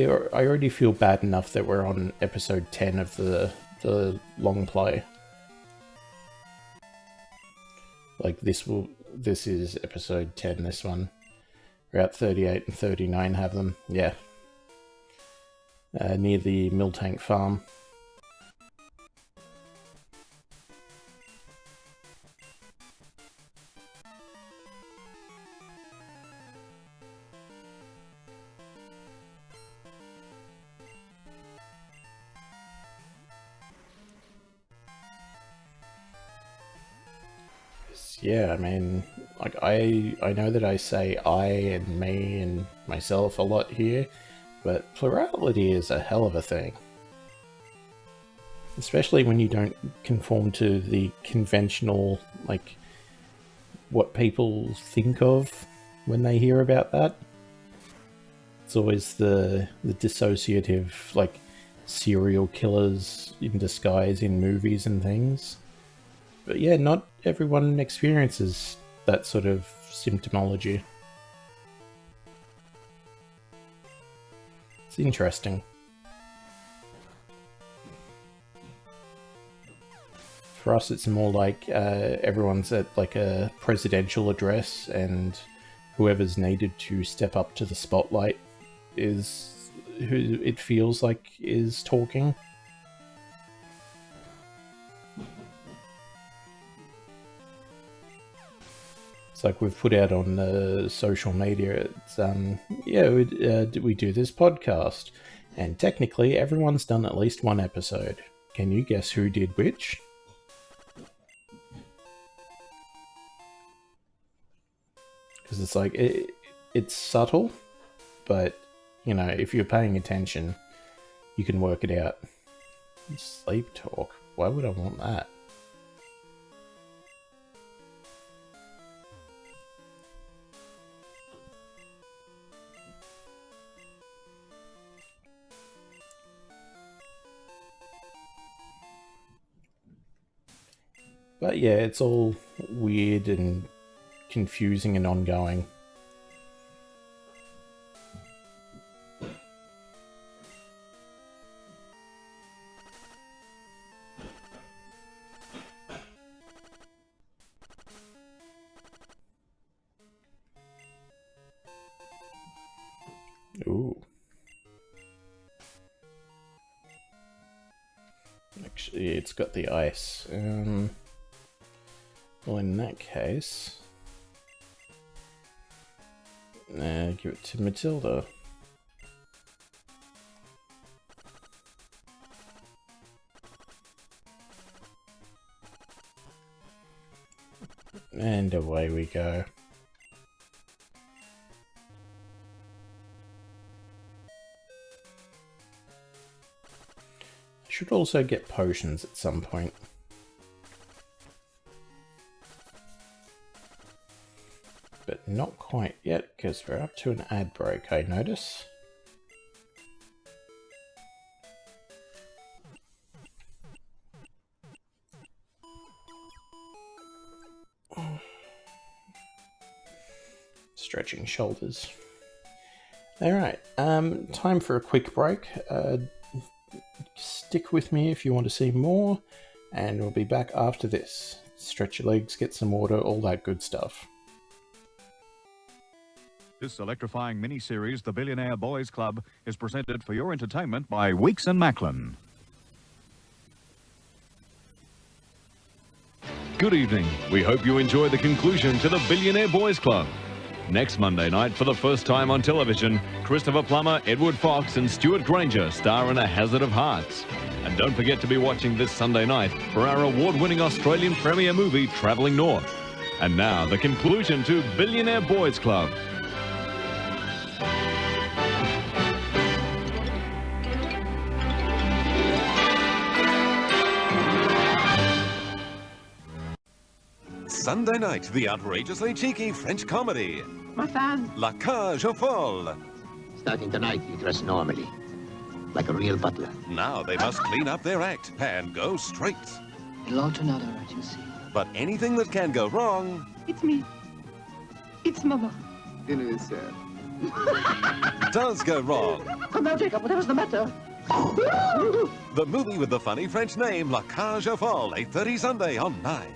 already feel bad enough that we're on episode 10 of the long play. Like this is episode 10, this one. Route 38 and 39 have them, yeah. Near the Miltank farm. yeah, I mean, like, I know that I say I and me and myself a lot here, but plurality is a hell of a thing. Especially when you don't conform to the conventional, like, what people think of when they hear about that. It's always the dissociative, like, serial killers in disguise in movies and things. But yeah, not everyone experiences that sort of symptomology. It's interesting. For us, it's more like everyone's at like a presidential address, and whoever's needed to step up to the spotlight is who it feels like is talking. It's like we've put out on social media, it's, yeah, we do this podcast, and technically everyone's done at least one episode. Can you guess who did which? Because it's like, it's subtle, but, you know, if you're paying attention, you can work it out. Sleep talk. Why would I want that? But yeah, it's all weird and confusing and ongoing. Ooh. Actually, it's got the ice. Well, in that case, give it to Matilda. And away we go. I should also get potions at some point. But not quite yet, because we're up to an ad break, I notice. Stretching shoulders. Alright, time for a quick break. Stick with me if you want to see more, and we'll be back after this. Stretch your legs, get some water, all that good stuff.
This electrifying mini-series, The Billionaire Boys Club, is presented for your entertainment by Weeks and Macklin.
Good evening. We hope you enjoy the conclusion to the Billionaire Boys Club. Next Monday night, for the first time on television, Christopher Plummer, Edward Fox and Stuart Granger star in A Hazard of Hearts. And don't forget to be watching this Sunday night for our award-winning Australian premiere movie, Travelling North. And now, the conclusion to Billionaire Boys Club.
Sunday night, the outrageously cheeky French comedy,
My fan.
La Cage aux Folles.
Starting tonight, you dress normally, like a real butler.
Now they must clean up their act and go straight.
It'll all turn out all right, you see.
But anything that can go wrong
It's me. It's Mama.
Dinner is sad.
does go wrong.
Come now, Jacob, whatever's the matter?
The movie with the funny French name, La Cage aux Folles, 8:30 Sunday on 9.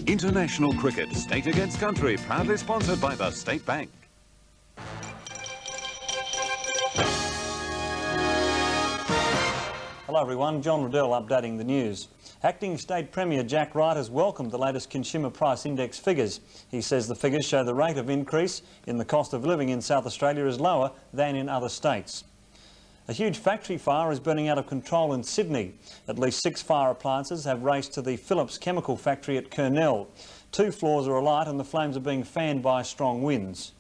International cricket, state against country, proudly sponsored by the State Bank.
Hello everyone, John Riddell updating the news. Acting State Premier Jack Wright has welcomed the latest Consumer Price Index figures. He says the figures show the rate of increase in the cost of living in South Australia is lower than in other states. A huge factory fire is burning out of control in Sydney. At least 6 fire appliances have raced to the Phillips chemical factory at Kurnell. 2 floors are alight and the flames are being fanned by strong winds.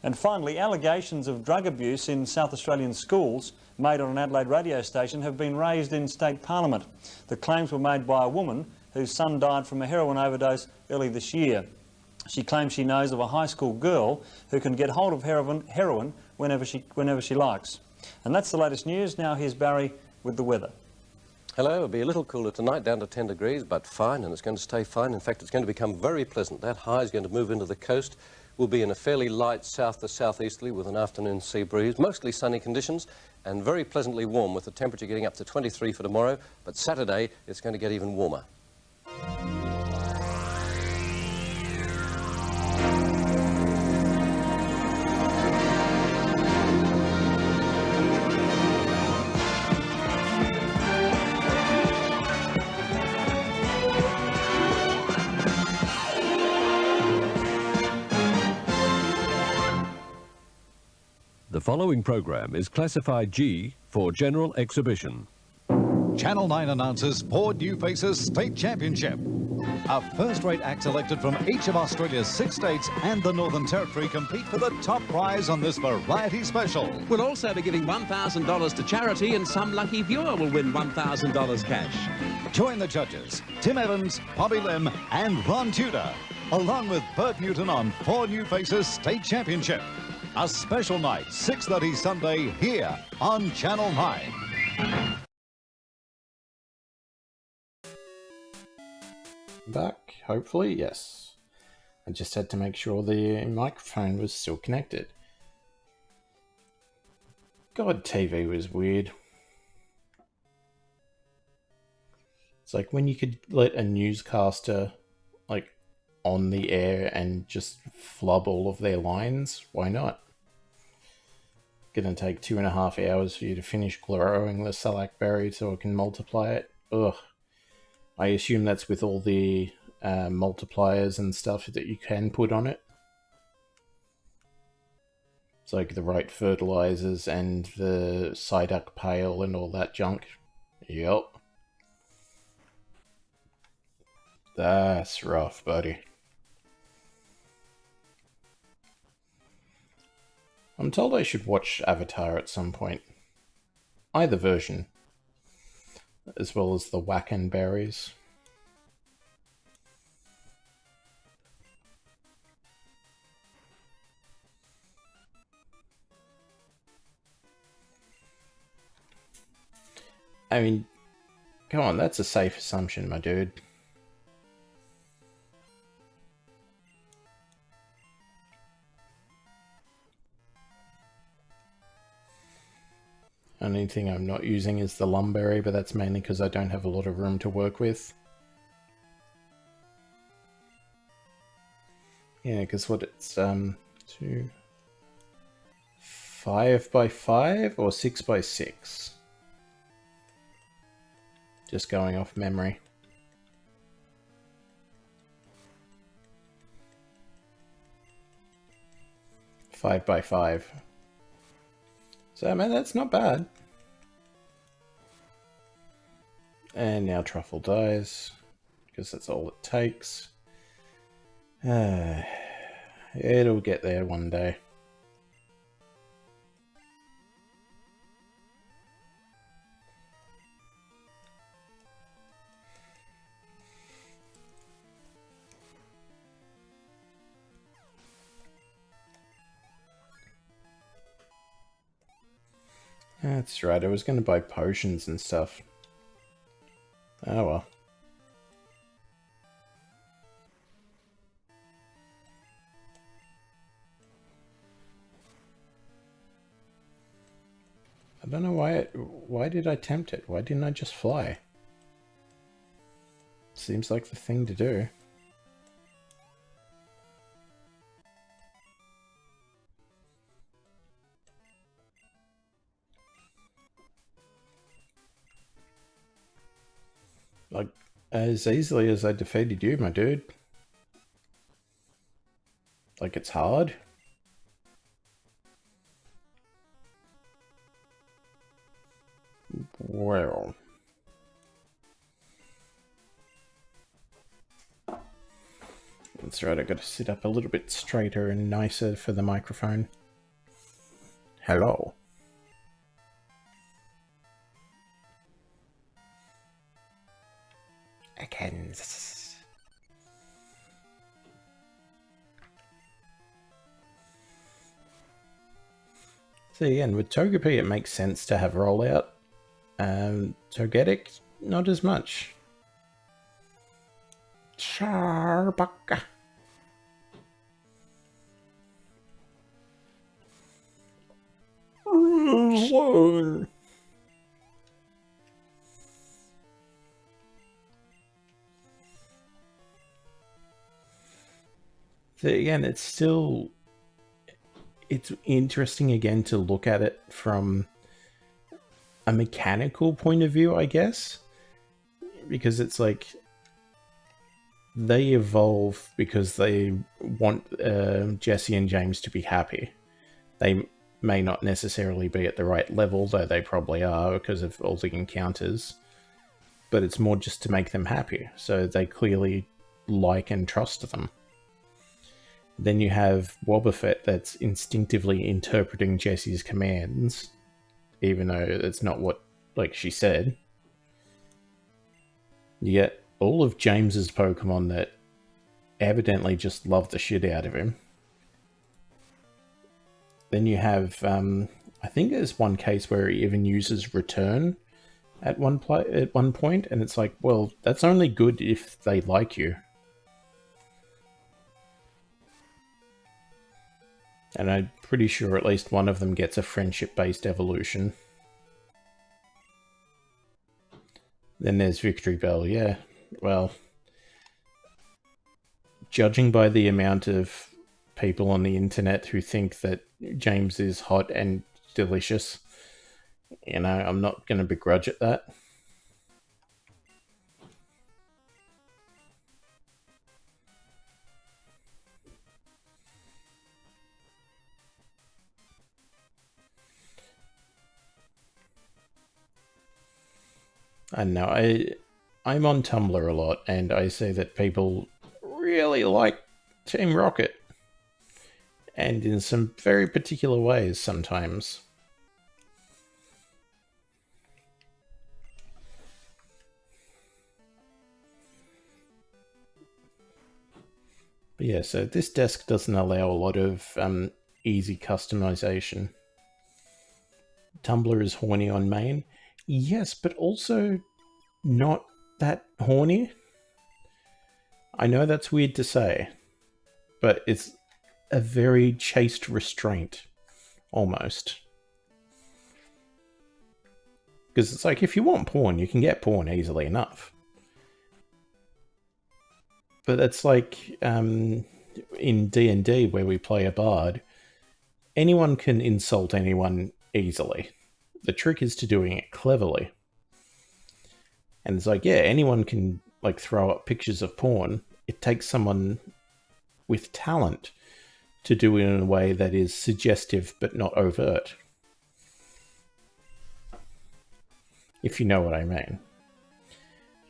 And finally, allegations of drug abuse in South Australian schools made on an Adelaide radio station have been raised in State Parliament. The claims were made by a woman whose son died from a heroin overdose early this year. She claims she knows of a high school girl who can get hold of heroin whenever she likes. And that's the latest news. Now here's Barry with the weather.
Hello, it'll be a little cooler tonight, down to 10 degrees, but fine, and it's going to stay fine. In fact, it's going to become very pleasant. That high is going to move into the coast. We'll be in a fairly light south to southeasterly with an afternoon sea breeze, mostly sunny conditions and very pleasantly warm, with the temperature getting up to 23 for tomorrow, but Saturday it's going to get even warmer.
The following program is classified G for general exhibition.
Channel 9 announces 4 new faces state championship. A first-rate act selected from each of Australia's 6 states and the Northern Territory compete for the top prize on this variety special.
We'll also be giving $1,000 to charity, and some lucky viewer will win $1,000 cash.
Join the judges, Tim Evans, Bobby Lim and Ron Tudor, along with Bert Newton on 4 new faces state championship. A special night, 6:30 Sunday, here on Channel 9.
Back, hopefully, yes. I just had to make sure the microphone was still connected. God, TV was weird. It's like when you could let a newscaster, like, on the air and just flub all of their lines, why not? Gonna take 2.5 hours for you to finish growing the Salac berry so it can multiply it. Ugh. I assume that's with all the multipliers and stuff that you can put on it. It's like the right fertilizers and the Psyduck pail and all that junk. Yep. That's rough, buddy. I'm told I should watch Avatar at some point. Either version. As well as the Wacken berries. I mean, come on, that's a safe assumption, my dude. Only thing I'm not using is the lumberry, but that's mainly because I don't have a lot of room to work with. Yeah, because what it's 5 by 5 or 6 by 6. Just going off memory. Five by 5. So, man, that's not bad. And now Truffle dies, because that's all it takes. It'll get there one day. That's right, I was going to buy potions and stuff. Oh well. I don't know why did I tempt it? Why didn't I just fly? Seems like the thing to do. Like, as easily as I defeated you, my dude. Like, it's hard. Well. That's right, I gotta sit up a little bit straighter and nicer for the microphone. Hello. Again. So again, with Togepi it makes sense to have rollout. Togetic, not as much. Charbaka. So again, it's interesting again to look at it from a mechanical point of view, I guess, because it's like they evolve because they want Jesse and James to be happy. They may not necessarily be at the right level, though they probably are because of all the encounters, but it's more just to make them happy, so they clearly like and trust them. Then you have Wobbuffet that's instinctively interpreting Jesse's commands, even though it's not what, like, she said. You get all of James's Pokemon that evidently just love the shit out of him. Then you have, I think there's one case where he even uses Return at one point, and it's like, well, that's only good if they like you. And I'm pretty sure at least one of them gets a friendship-based evolution. Then there's Victory Bell, yeah. Well, judging by the amount of people on the internet who think that James is hot and delicious, you know, I'm not going to begrudge at that. I know, I'm on Tumblr a lot, and I say that people really like Team Rocket. And in some very particular ways sometimes. But yeah, so this desk doesn't allow a lot of easy customization. Tumblr is horny on main. Yes, but also not that horny. I know that's weird to say, but it's a very chaste restraint, almost. Because it's like, if you want porn, you can get porn easily enough. But it's like, in D&D, where we play a bard, anyone can insult anyone easily. The trick is to doing it cleverly. And it's like, yeah, anyone can, like, throw up pictures of porn. It takes someone with talent to do it in a way that is suggestive but not overt. If you know what I mean.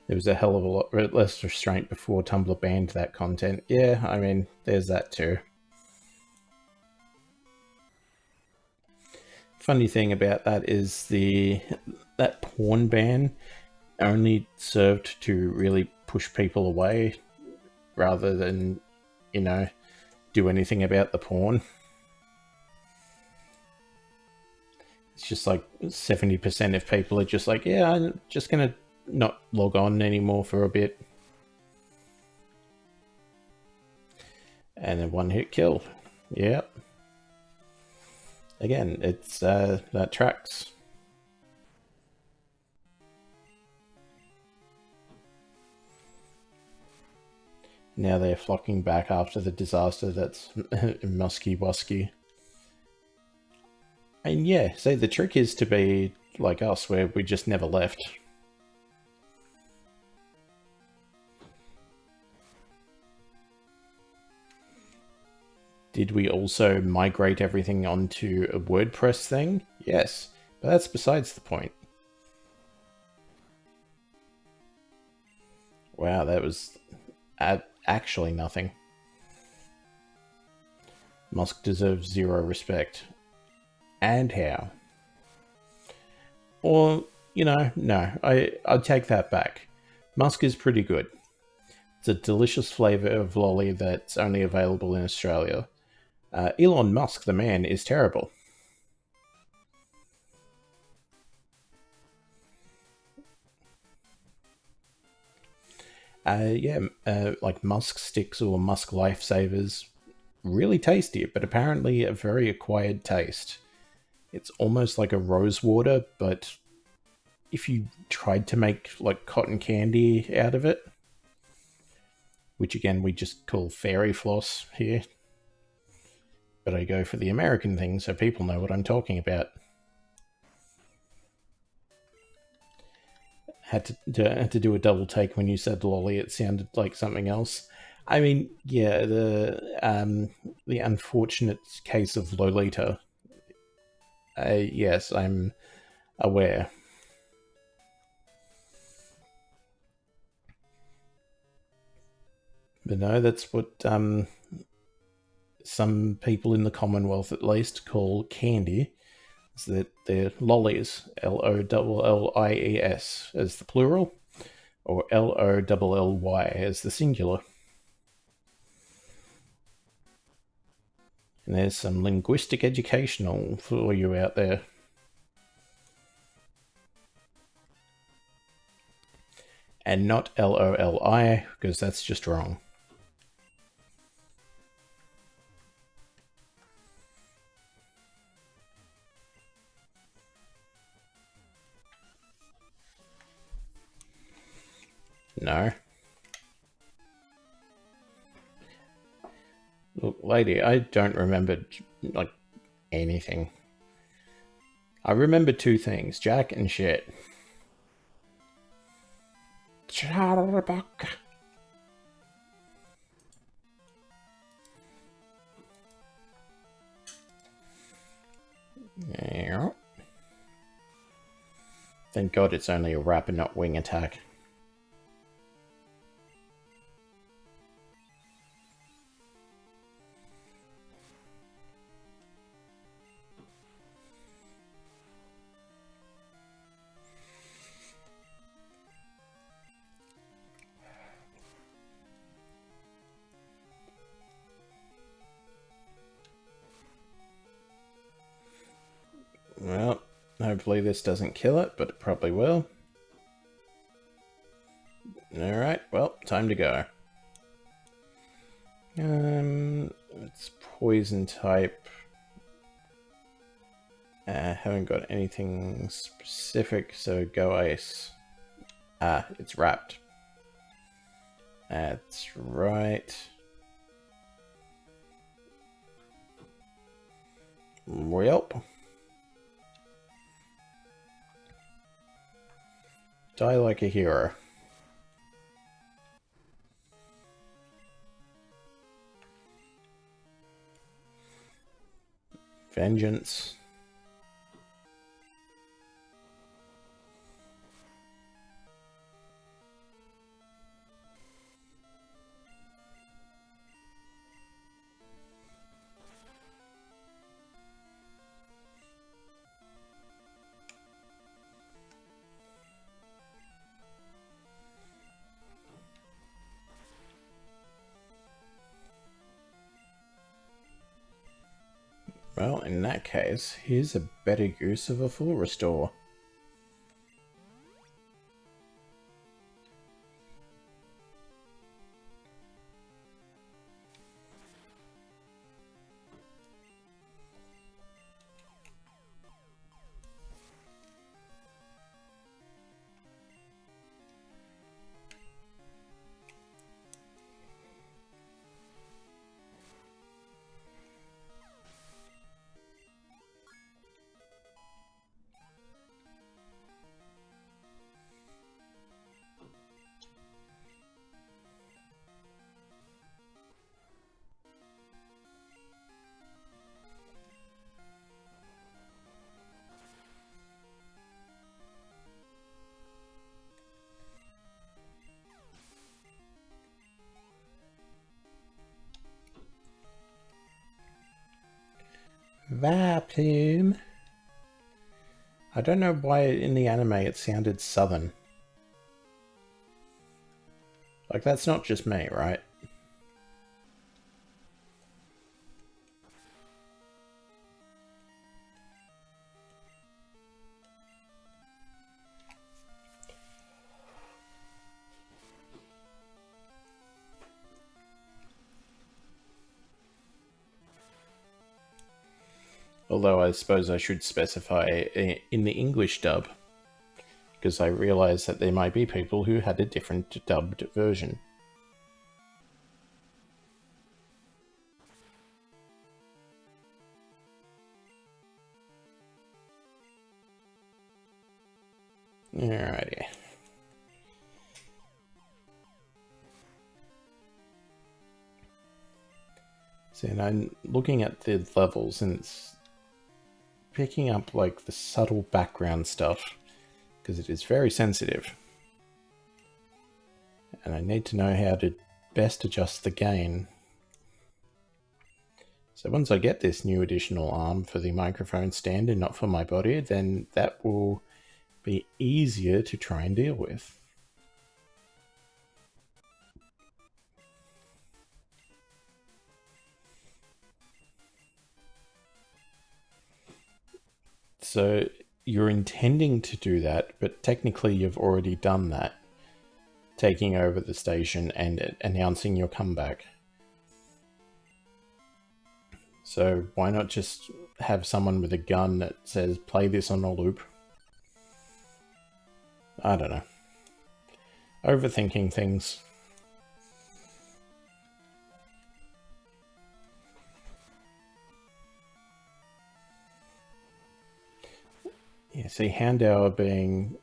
There was a hell of a lot less restraint before Tumblr banned that content. Yeah, I mean, there's that too. Funny thing about that is that porn ban only served to really push people away rather than, you know, do anything about the porn. It's just like 70% of people are just like, yeah, I'm just gonna not log on anymore for a bit. And then one hit kill. Yep. Again, it's that tracks. Now they're flocking back after the disaster that's Musky Wusky. And yeah, so the trick is to be like us, where we just never left. Did we also migrate everything onto a WordPress thing? Yes, but that's besides the point. Wow, that was actually nothing. Musk deserves zero respect. And how? Or, no, I'd take that back. Musk is pretty good. It's a delicious flavour of lolly that's only available in Australia. Elon Musk, the man, is terrible. Like Musk sticks or Musk lifesavers, really tasty, but apparently a very acquired taste. It's almost like a rose water, but if you tried to make like cotton candy out of it, which again we just call fairy floss here, but I go for the American thing so people know what I'm talking about. Had to do a double take when you said lolly. It sounded like something else. I mean, yeah, the unfortunate case of Lolita. Yes, I'm aware. But no, that's what some people in the Commonwealth at least call candy. Is that they're lollies, Lollies as the plural, or Lolly as the singular. And there's some linguistic educational for you out there. And not Loli, because that's just wrong. No. Look, lady, I don't remember, like, anything. I remember two things, Jack and shit. Chatterbox. Yeah. Thank God it's only a wrap and not wing attack. Well, hopefully this doesn't kill it, but it probably will. Alright, well, time to go. It's poison type. Haven't got anything specific, so go ice. Ah, it's wrapped. That's right. Welp. Die like a hero. Vengeance. Well, in that case, here's a better use of a full restore. Vacuum. I don't know why in the anime it sounded southern. Like, that's not just me, right? Although I suppose I should specify in the English dub, because I realise that there might be people who had a different dubbed version. Alrighty. See, and I'm looking at the levels and it's picking up like the subtle background stuff because it is very sensitive. And I need to know how to best adjust the gain. So once I get this new additional arm for the microphone stand and not for my body, then that will be easier to try and deal with. So you're intending to do that, but technically you've already done that, taking over the station and announcing your comeback. So why not just have someone with a gun that says, play this on a loop? I don't know. Overthinking things. Yeah, see, Houndour being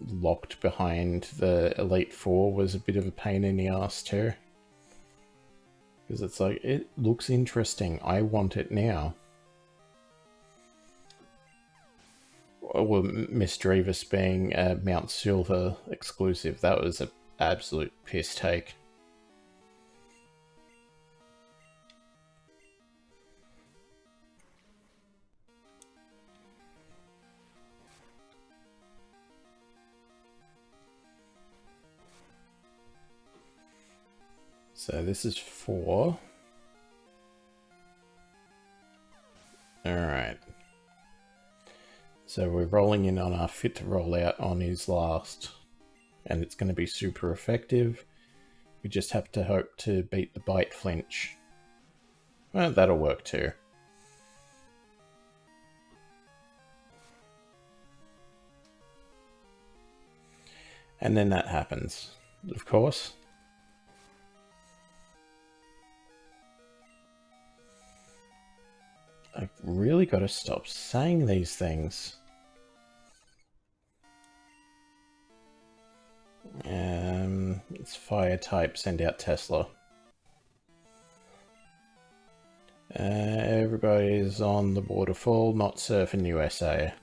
locked behind the Elite Four was a bit of a pain in the ass too. Because it's like, it looks interesting. I want it now. Or Miss Drevis being a Mount Silver exclusive. That was an absolute piss take. So this is 4. Alright. So we're rolling in on our fit to roll out on his last. And it's going to be super effective. We just have to hope to beat the bite flinch. Well, that'll work too. And then that happens, of course. I've really got to stop saying these things. It's fire type, send out Tesla. Everybody's on the waterfall, not surfing USA.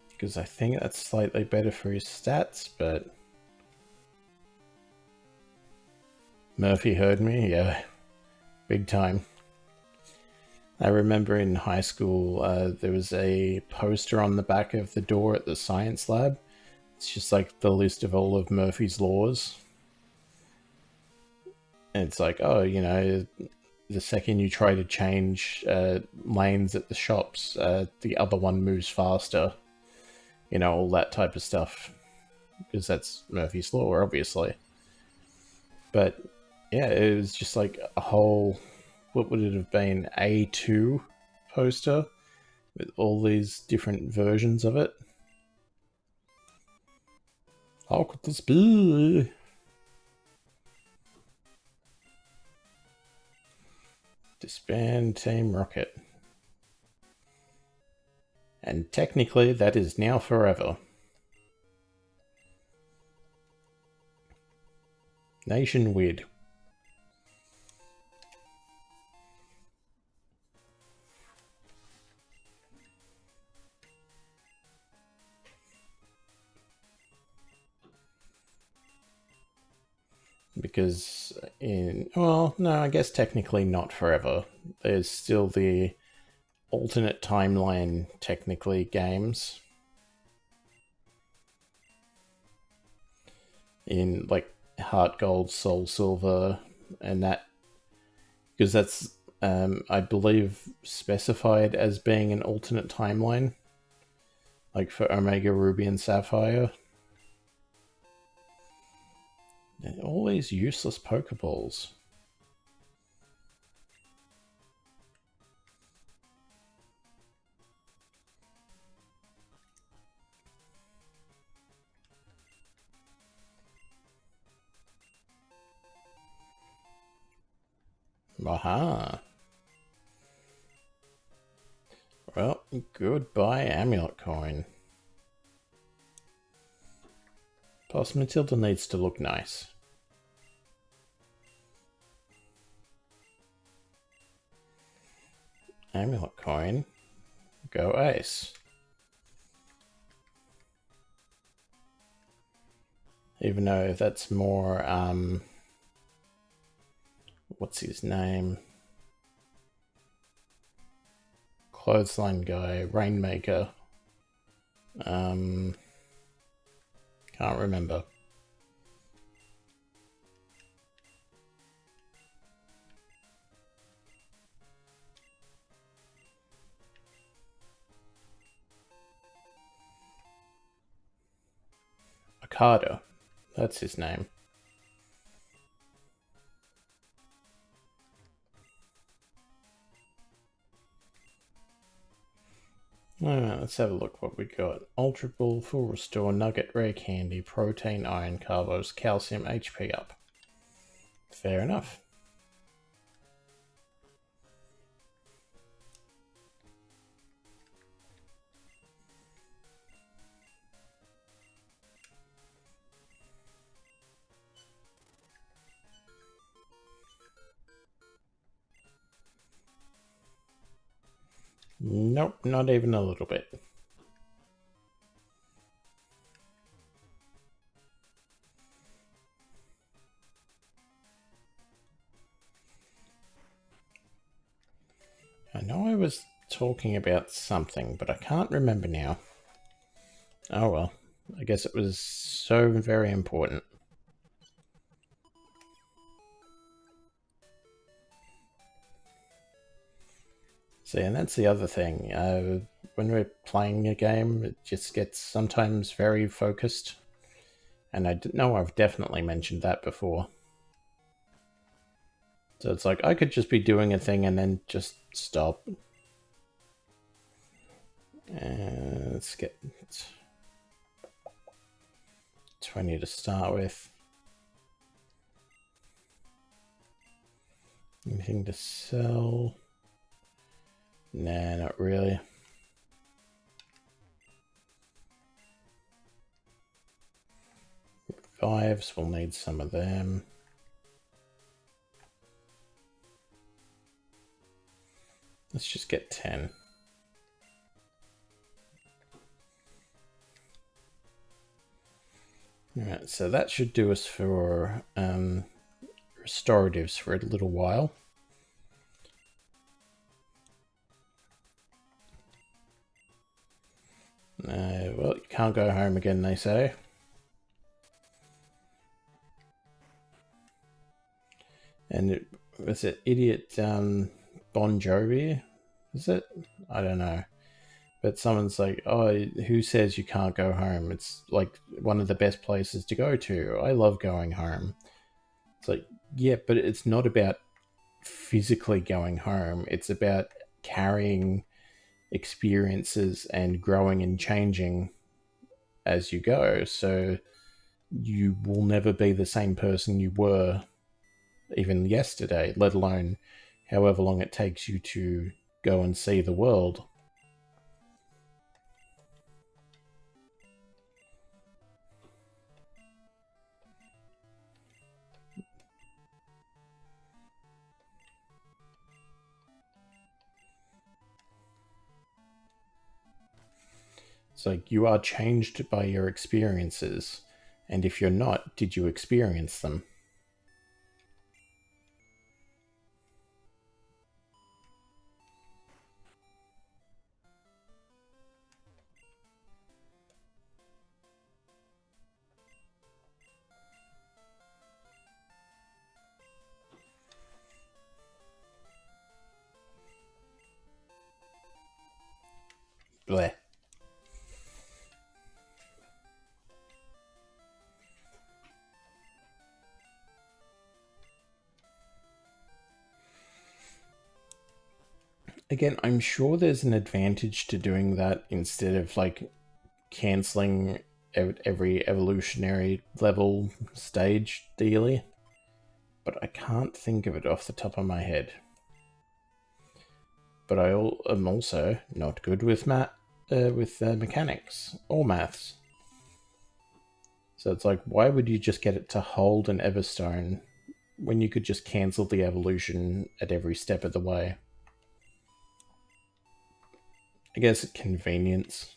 Because I think that's slightly better for his stats, but... Murphy heard me, yeah. Big time. I remember in high school, there was a poster on the back of the door at the science lab. It's just like the list of all of Murphy's laws. And it's like, oh, you know, the second you try to change lanes at the shops, the other one moves faster. You know, all that type of stuff. Because that's Murphy's law, obviously. But, yeah, it was just like a whole... What would it have been? A2 poster? With all these different versions of it. How could this be? Disband Team Rocket. And technically that is now forever. Nation Weird. Because well, no, I guess technically not forever. There's still the alternate timeline, technically, games. In, like, Heart Gold, Soul Silver, and that... Because that's, I believe, specified as being an alternate timeline. Like for Omega Ruby and Sapphire. All these useless Pokeballs. Aha. Well, goodbye Amulet Coin. Plus Matilda needs to look nice. Amulet Coin. Go Ace. Even though that's more, what's his name? Clothesline guy, Rainmaker. Can't remember. Okada. That's his name. Alright, let's have a look what we got. Ultra Ball, Full Restore, Nugget, Rare Candy, Protein, Iron, Carbos, Calcium, HP up. Fair enough. Nope, not even a little bit. I know I was talking about something, but I can't remember now. Oh well, I guess it was so very important. See, and that's the other thing. When we're playing a game, it just gets sometimes very focused. And I know I've definitely mentioned that before. So it's like, I could just be doing a thing and then just stop. Let's get 20 to start with. Anything to sell? Nah, not really. Revives, we'll need some of them. Let's just get 10. Alright, so that should do us for restoratives for a little while. Well, you can't go home again, they say. And was it Idiot Bon Jovi? Is it? I don't know. But someone's like, oh, who says you can't go home? It's like one of the best places to go to. I love going home. It's like, yeah, but it's not about physically going home. It's about carrying experiences and growing and changing as you go. So you will never be the same person you were even yesterday, let alone however long it takes you to go and see the world. It's like you are changed by your experiences, and if you're not, did you experience them? bleh. Again, I'm sure there's an advantage to doing that instead of like cancelling every evolutionary level stage dealy, but I can't think of it off the top of my head. But I am also not good with mechanics or maths. So it's like, why would you just get it to hold an Everstone when you could just cancel the evolution at every step of the way? I guess convenience.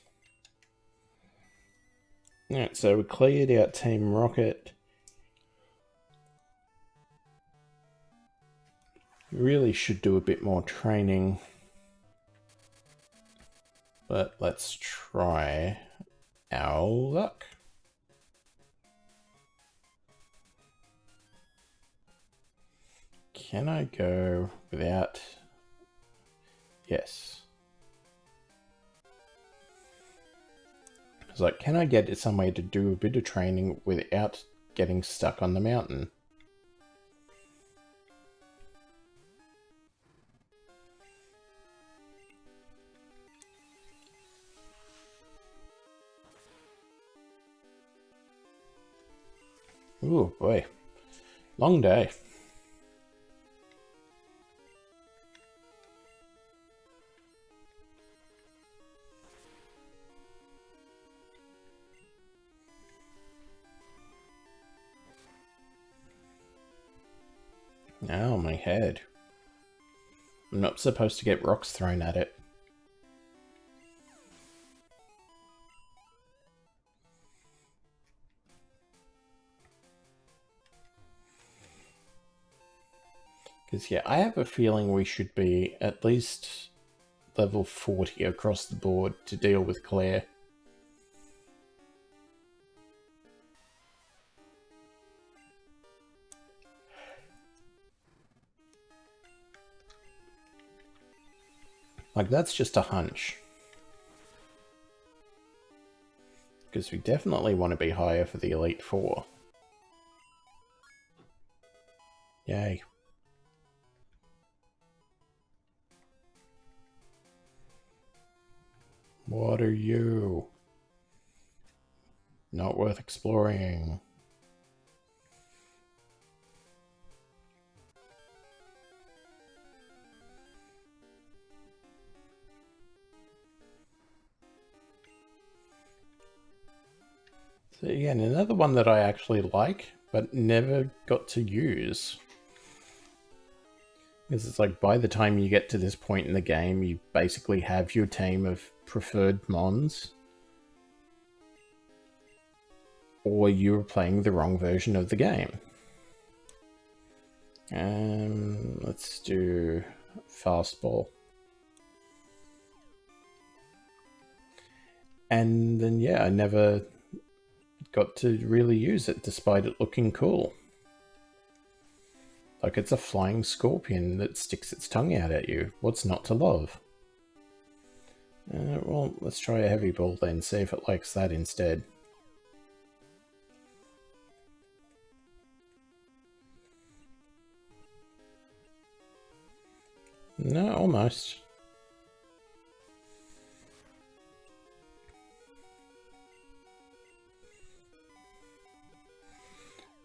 Alright, so we cleared out Team Rocket. We really should do a bit more training. But let's try our luck. Can I go without... Yes. It's like, can I get some way to do a bit of training without getting stuck on the mountain? Ooh, boy. Long day. Oh, my head. I'm not supposed to get rocks thrown at it. Because, yeah, I have a feeling we should be at least level 40 across the board to deal with Claire. Like, that's just a hunch. Because we definitely want to be higher for the Elite Four. Yay. What are you? Not worth exploring. So again, another one that I actually like, but never got to use. Because it's like, by the time you get to this point in the game, you basically have your team of preferred mons. Or you're playing the wrong version of the game. Let's do fastball. And then, yeah, I never got to really use it, despite it looking cool. Like, it's a flying scorpion that sticks its tongue out at you. What's not to love? Well, let's try a heavy ball then, see if it likes that instead. No, almost.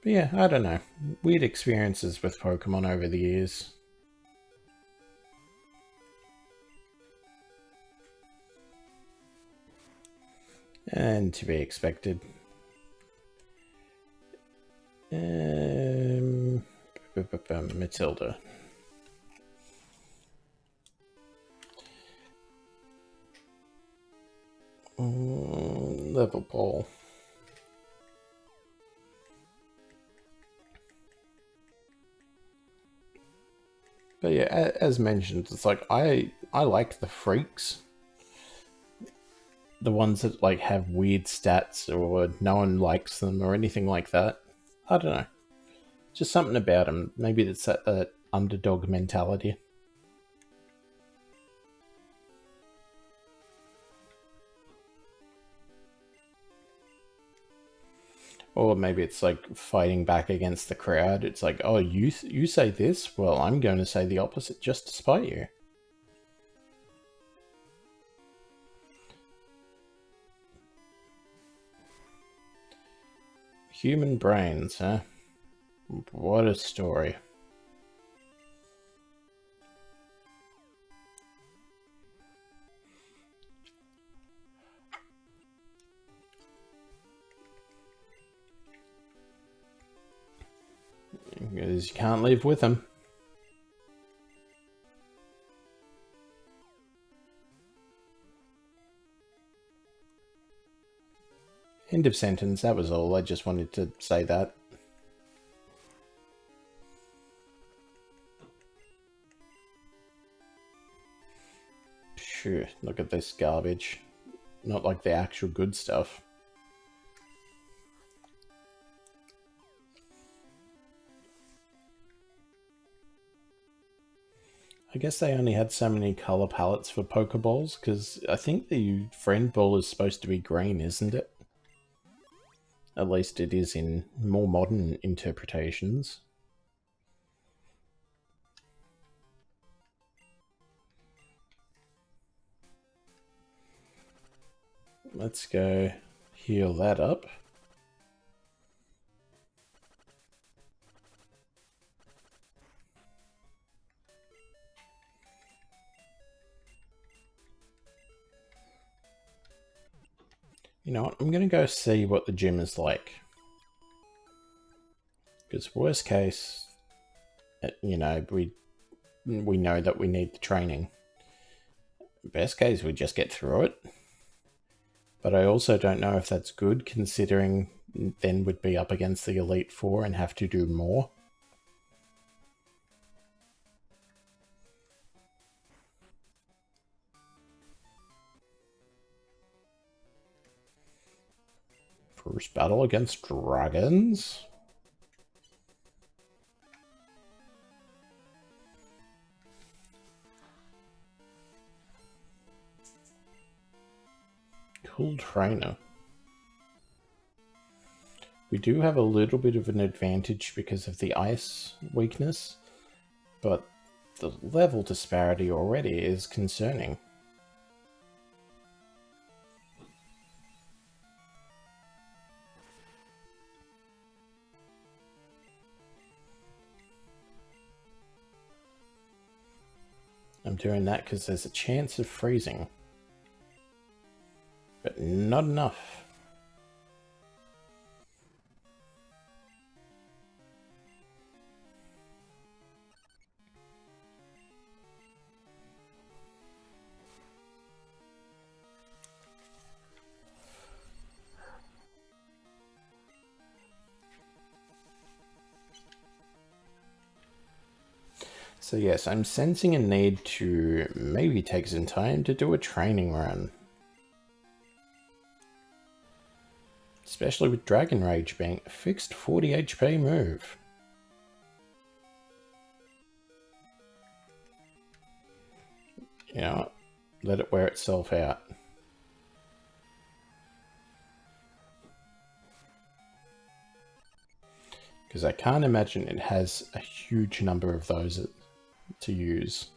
But yeah, I don't know. Weird experiences with Pokemon over the years. And to be expected. Matilda. Level ball. But yeah, as mentioned, it's like I like the freaks. The ones that like have weird stats or no one likes them or anything like that. I don't know. Just something about them. Maybe it's that underdog mentality. Or maybe it's like fighting back against the crowd. It's like, oh, you say this? Well, I'm going to say the opposite just to spite you. Human brains, huh? What a story. Because you can't live with them. End of sentence, that was all. I just wanted to say that. Phew, look at this garbage. Not like the actual good stuff. I guess they only had so many color palettes for Pokeballs, because I think the friend ball is supposed to be green, isn't it? At least it is in more modern interpretations. Let's go heal that up. You know what, I'm going to go see what the gym is like. Because worst case, you know, we know that we need the training. Best case, we just get through it. But I also don't know if that's good, considering then we'd be up against the Elite Four and have to do more. First battle against dragons. Cool trainer. We do have a little bit of an advantage because of the ice weakness, but the level disparity already is concerning. I'm doing that because there's a chance of freezing. But not enough. So yes, I'm sensing a need to maybe take some time to do a training run. Especially with Dragon Rage being a fixed 40 HP move. You know what? Let it wear itself out. Because I can't imagine it has a huge number of those to use.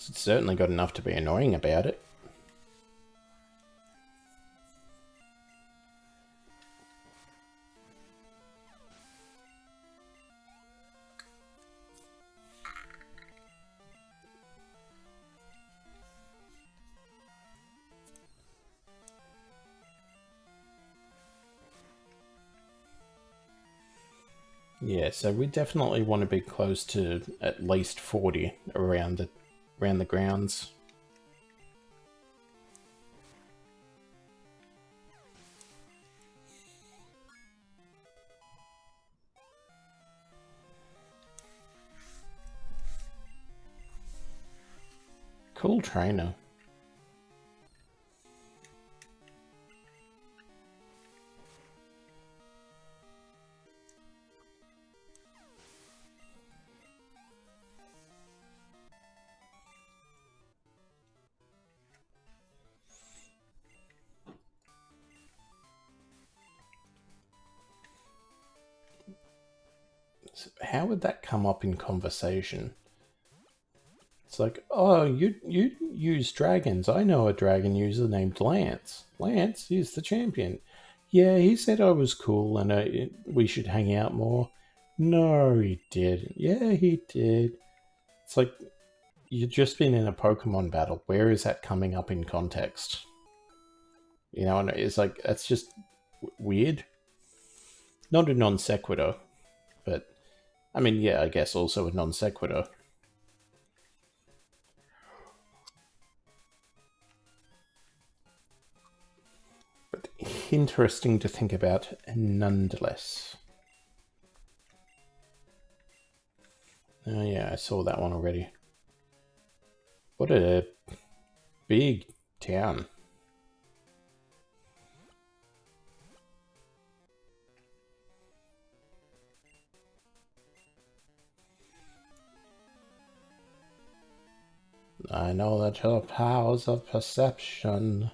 It's certainly got enough to be annoying about it. Yeah, so we definitely want to be close to at least 40 around the grounds. Cool trainer. how would that come up in conversation? It's like, oh, you use dragons. I know a dragon user named Lance. Lance, he's the champion. Yeah, he said I was cool and we should hang out more. No, he didn't. Yeah, he did. It's like, you've just been in a Pokemon battle. Where is that coming up in context? You know, and it's like, that's just weird. Not a non sequitur, but I mean, yeah, I guess also a non sequitur. But interesting to think about nonetheless. Oh yeah, I saw that one already. What a big town. I know that your powers of perception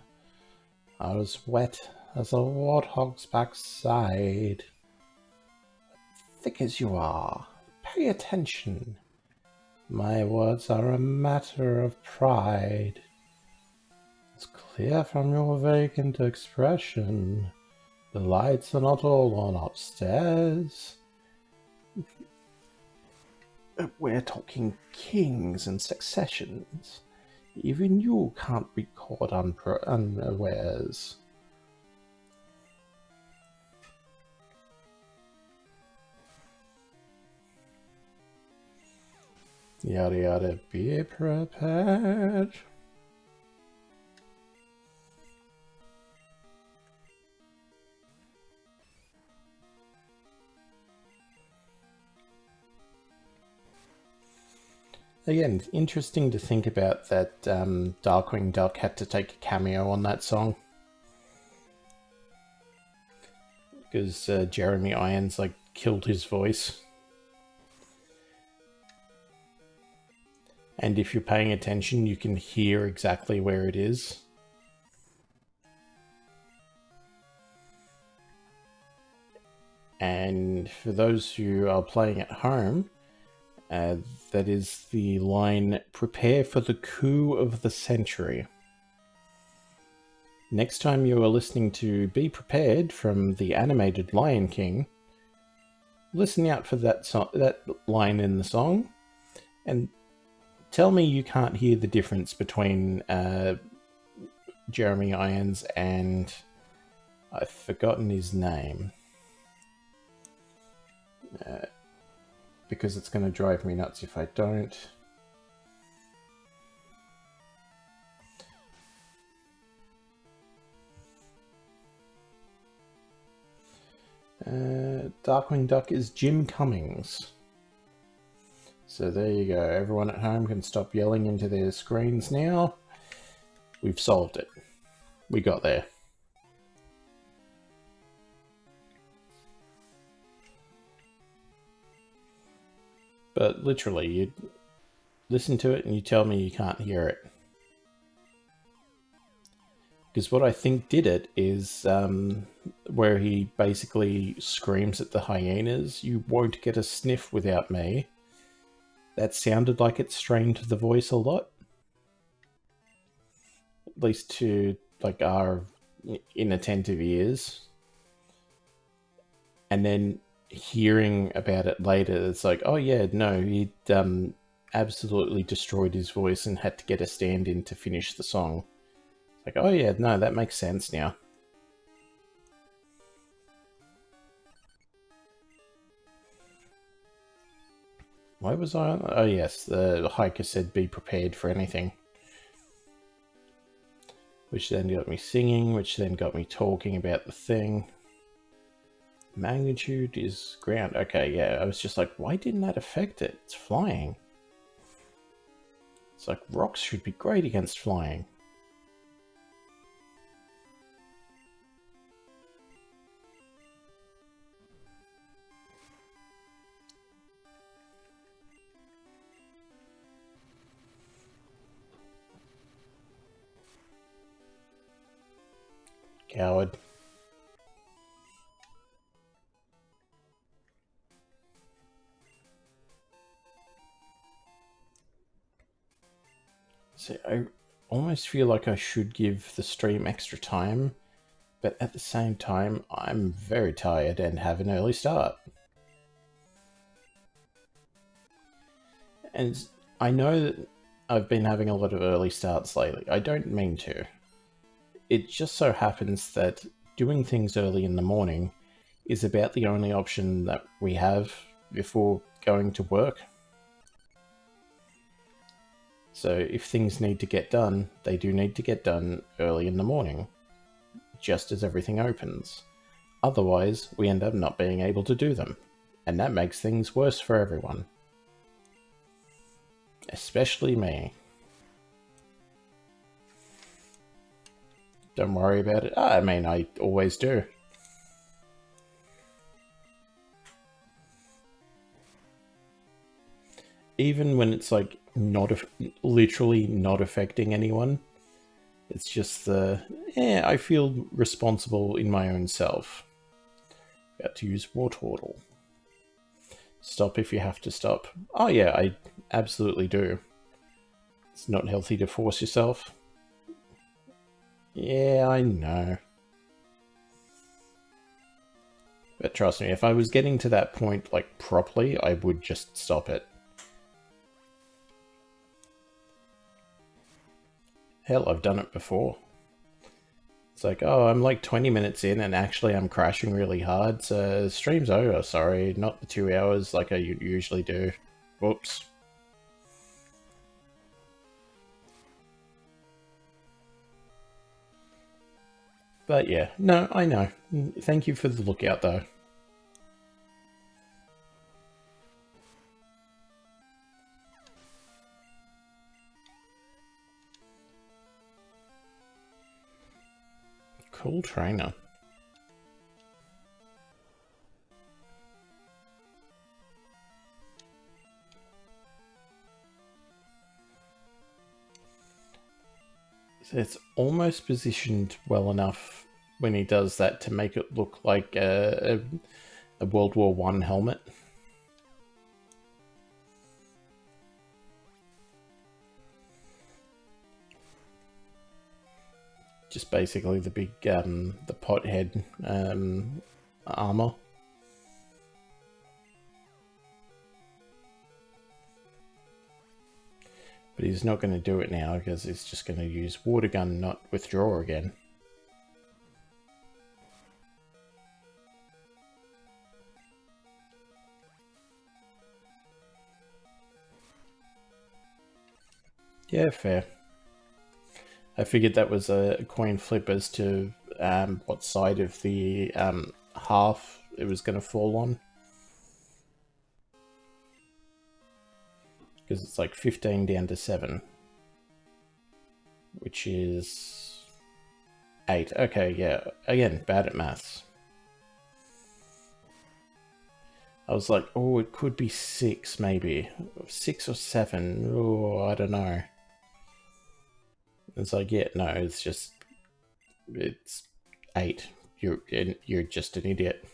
are as wet as a warthog's backside. Thick as you are, pay attention. My words are a matter of pride. It's clear from your vacant expression. The lights are not all on upstairs. We're talking kings and successions. Even you can't be caught unawares. Yada yada, be prepared. Again, it's interesting to think about that Darkwing Duck had to take a cameo on that song. Because Jeremy Irons, like, killed his voice. And if you're paying attention, you can hear exactly where it is. And for those who are playing at home, that is the line, "Prepare for the coup of the century." Next time you are listening to Be Prepared from the animated Lion King, listen out for that line in the song, and tell me you can't hear the difference between Jeremy Irons and I've forgotten his name. Because it's going to drive me nuts if I don't. Darkwing Duck is Jim Cummings. So there you go. Everyone at home can stop yelling into their screens now. We've solved it. We got there. But literally, you listen to it and you tell me you can't hear it. Because what I think did it is where he basically screams at the hyenas, "You won't get a sniff without me." That sounded like it strained the voice a lot. At least to like our inattentive ears. And then hearing about it later, it's like, oh yeah, no, he'd absolutely destroyed his voice and had to get a stand-in to finish the song. It's like, oh yeah, no, that makes sense now. Why was I on? Oh yes, the hiker said be prepared for anything. Which then got me singing, which then got me talking about the thing. Magnitude is ground. Okay, yeah, I was just like, why didn't that affect it? It's flying. It's like, rocks should be great against flying. Coward. I almost feel like I should give the stream extra time, but at the same time, I'm very tired and have an early start. And I know that I've been having a lot of early starts lately. I don't mean to. It just so happens that doing things early in the morning is about the only option that we have before going to work. So if things need to get done, they do need to get done early in the morning, just as everything opens. Otherwise, we end up not being able to do them, and that makes things worse for everyone. Especially me. Don't worry about it. I mean, I always do. Even when it's like literally not affecting anyone, it's just I feel responsible in my own self. About to use Wartortle. Stop if you have to stop. Oh yeah, I absolutely do. It's not healthy to force yourself. Yeah, I know. But trust me, if I was getting to that point, like, properly, I would just stop it. Hell, I've done it before. It's like, oh, I'm like 20 minutes in and actually I'm crashing really hard, so stream's over, sorry, not the 2 hours like I usually do. Whoops. But yeah, no, I know. Thank you for the lookout though. Cool trainer. So it's almost positioned well enough when he does that to make it look like a World War I helmet. Just basically the big, the pothead armor. But he's not going to do it now because he's just going to use water gun, not withdraw again. Yeah, fair. I figured that was a coin flip as to what side of the half it was going to fall on. Because it's like 15 down to 7. Which is 8. Okay, yeah. Again, bad at maths. I was like, oh, it could be 6 maybe. 6 or 7. Oh, I don't know. It's like, yeah, no, it's 8. You're just an idiot.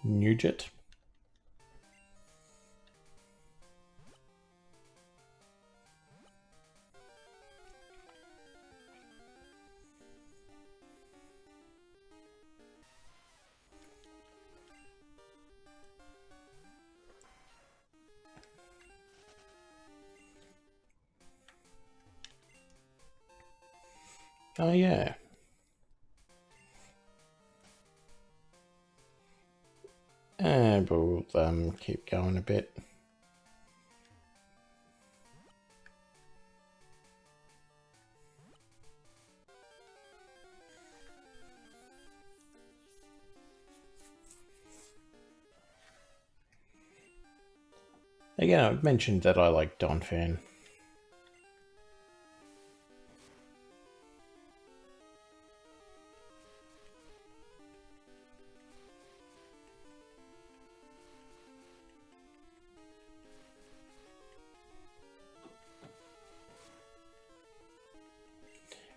Nugent. Oh yeah. And we'll keep going a bit. Again, I've mentioned that I like Don Fan.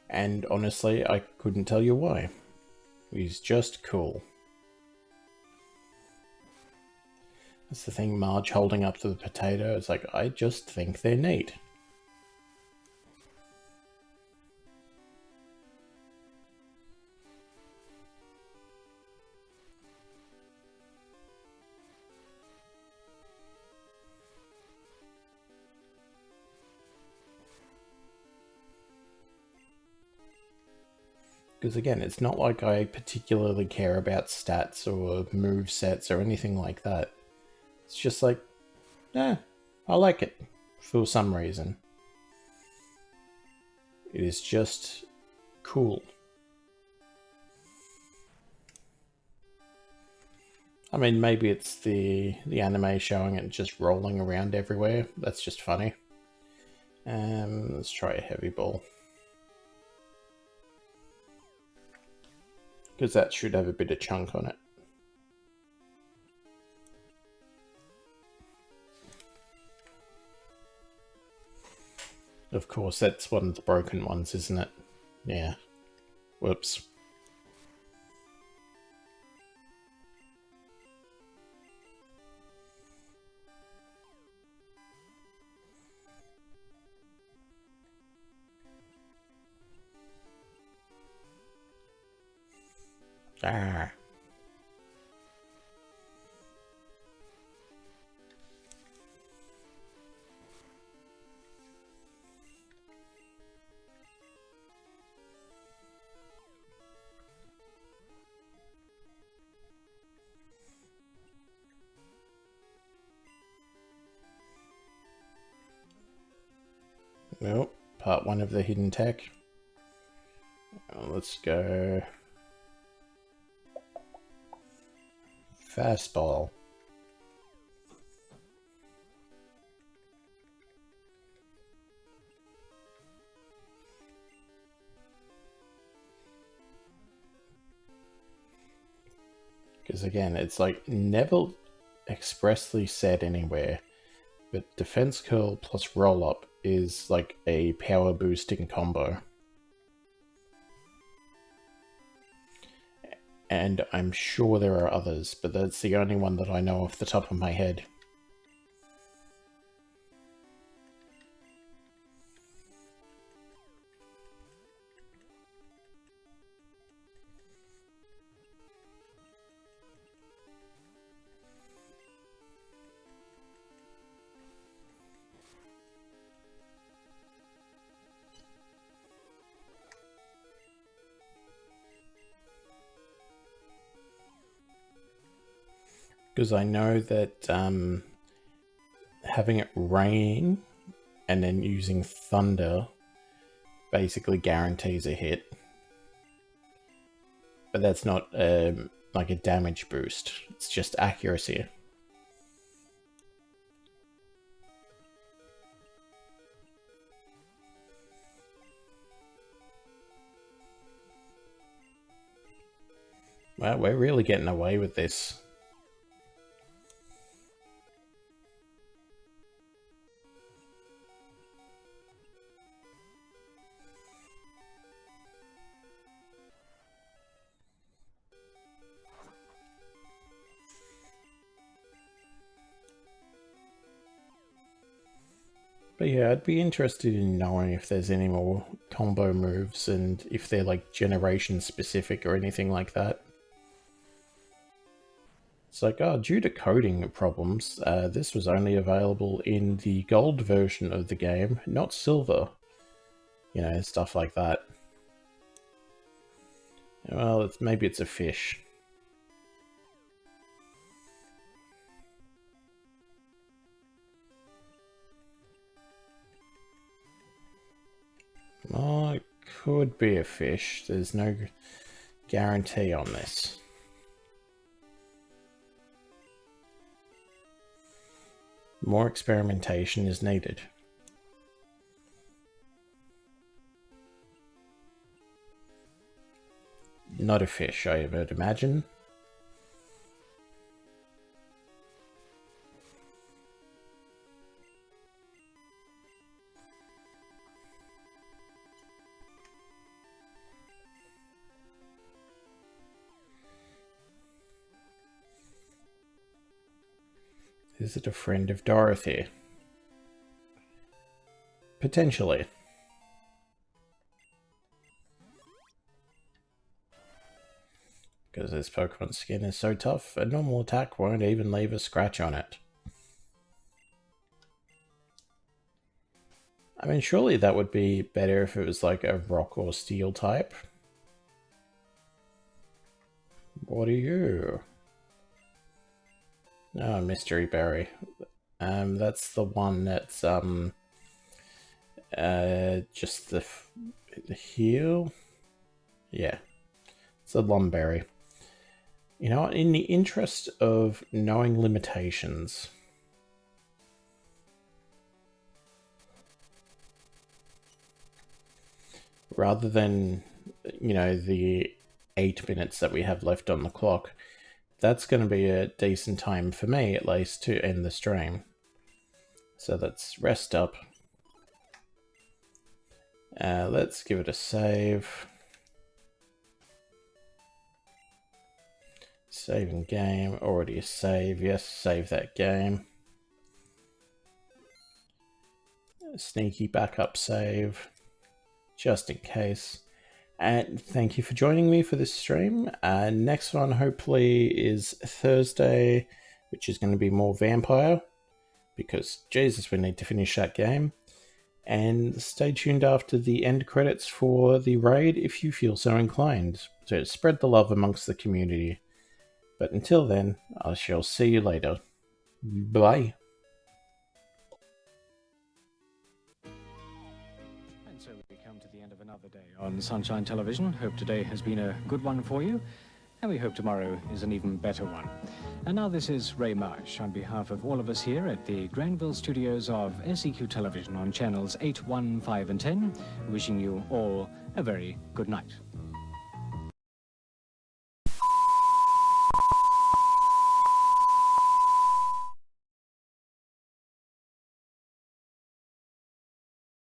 And honestly, I couldn't tell you why. He's just cool. That's the thing, Marge holding up to the potato. It's like, I just think they're neat. Because again, it's not like I particularly care about stats or move sets or anything like that. It's just like, I like it for some reason. It is just cool. I mean, maybe it's the anime showing it just rolling around everywhere. That's just funny. Let's try a heavy ball. Because that should have a bit of chunk on it. Of course, that's one of the broken ones, isn't it? Yeah. Whoops. Ah. Nope, part one of the hidden tech. Let's go. Fastball. Because again, it's like never expressly said anywhere, but defense curl plus roll up is like a power boosting combo. And I'm sure there are others, but that's the only one that I know off the top of my head. Because I know that having it rain and then using thunder basically guarantees a hit. But that's not like a damage boost, it's just accuracy. Well, we're really getting away with this. But yeah, I'd be interested in knowing if there's any more combo moves and if they're like generation specific or anything like that. It's like, oh, due to coding problems, this was only available in the gold version of the game, not silver. You know, stuff like that. Well, maybe it's a fish. Oh, it could be a fish. There's no guarantee on this. More experimentation is needed. Not a fish, I would imagine. Is it a friend of Dorothy? Potentially. Because this Pokemon skin is so tough, a normal attack won't even leave a scratch on it. I mean, surely that would be better if it was like a rock or steel type. What are you? Oh, Mystery Berry. That's the one that's, just the heal? Yeah. It's a Lumberry. You know what, in the interest of knowing limitations, rather than, you know, the 8 minutes that we have left on the clock, that's going to be a decent time for me, at least, to end the stream. So let's rest up. Let's give it a save. Saving game, already a save, yes, save that game. Sneaky backup save, just in case. And thank you for joining me for this stream. Next one hopefully is Thursday, which is going to be more Vampire, because Jesus, we need to finish that game. And stay tuned after the end credits for the raid if you feel so inclined. So spread the love amongst the community. But until then, I shall see you later. Bye.
And so we come to the end of another day on Sunshine Television. Hope today has been a good one for you, and we hope tomorrow is an even better one. And now this is Ray Marsh on behalf of all of us here at the Granville studios of SEQ Television on channels 8, 1, 5 and 10, wishing you all a very good night.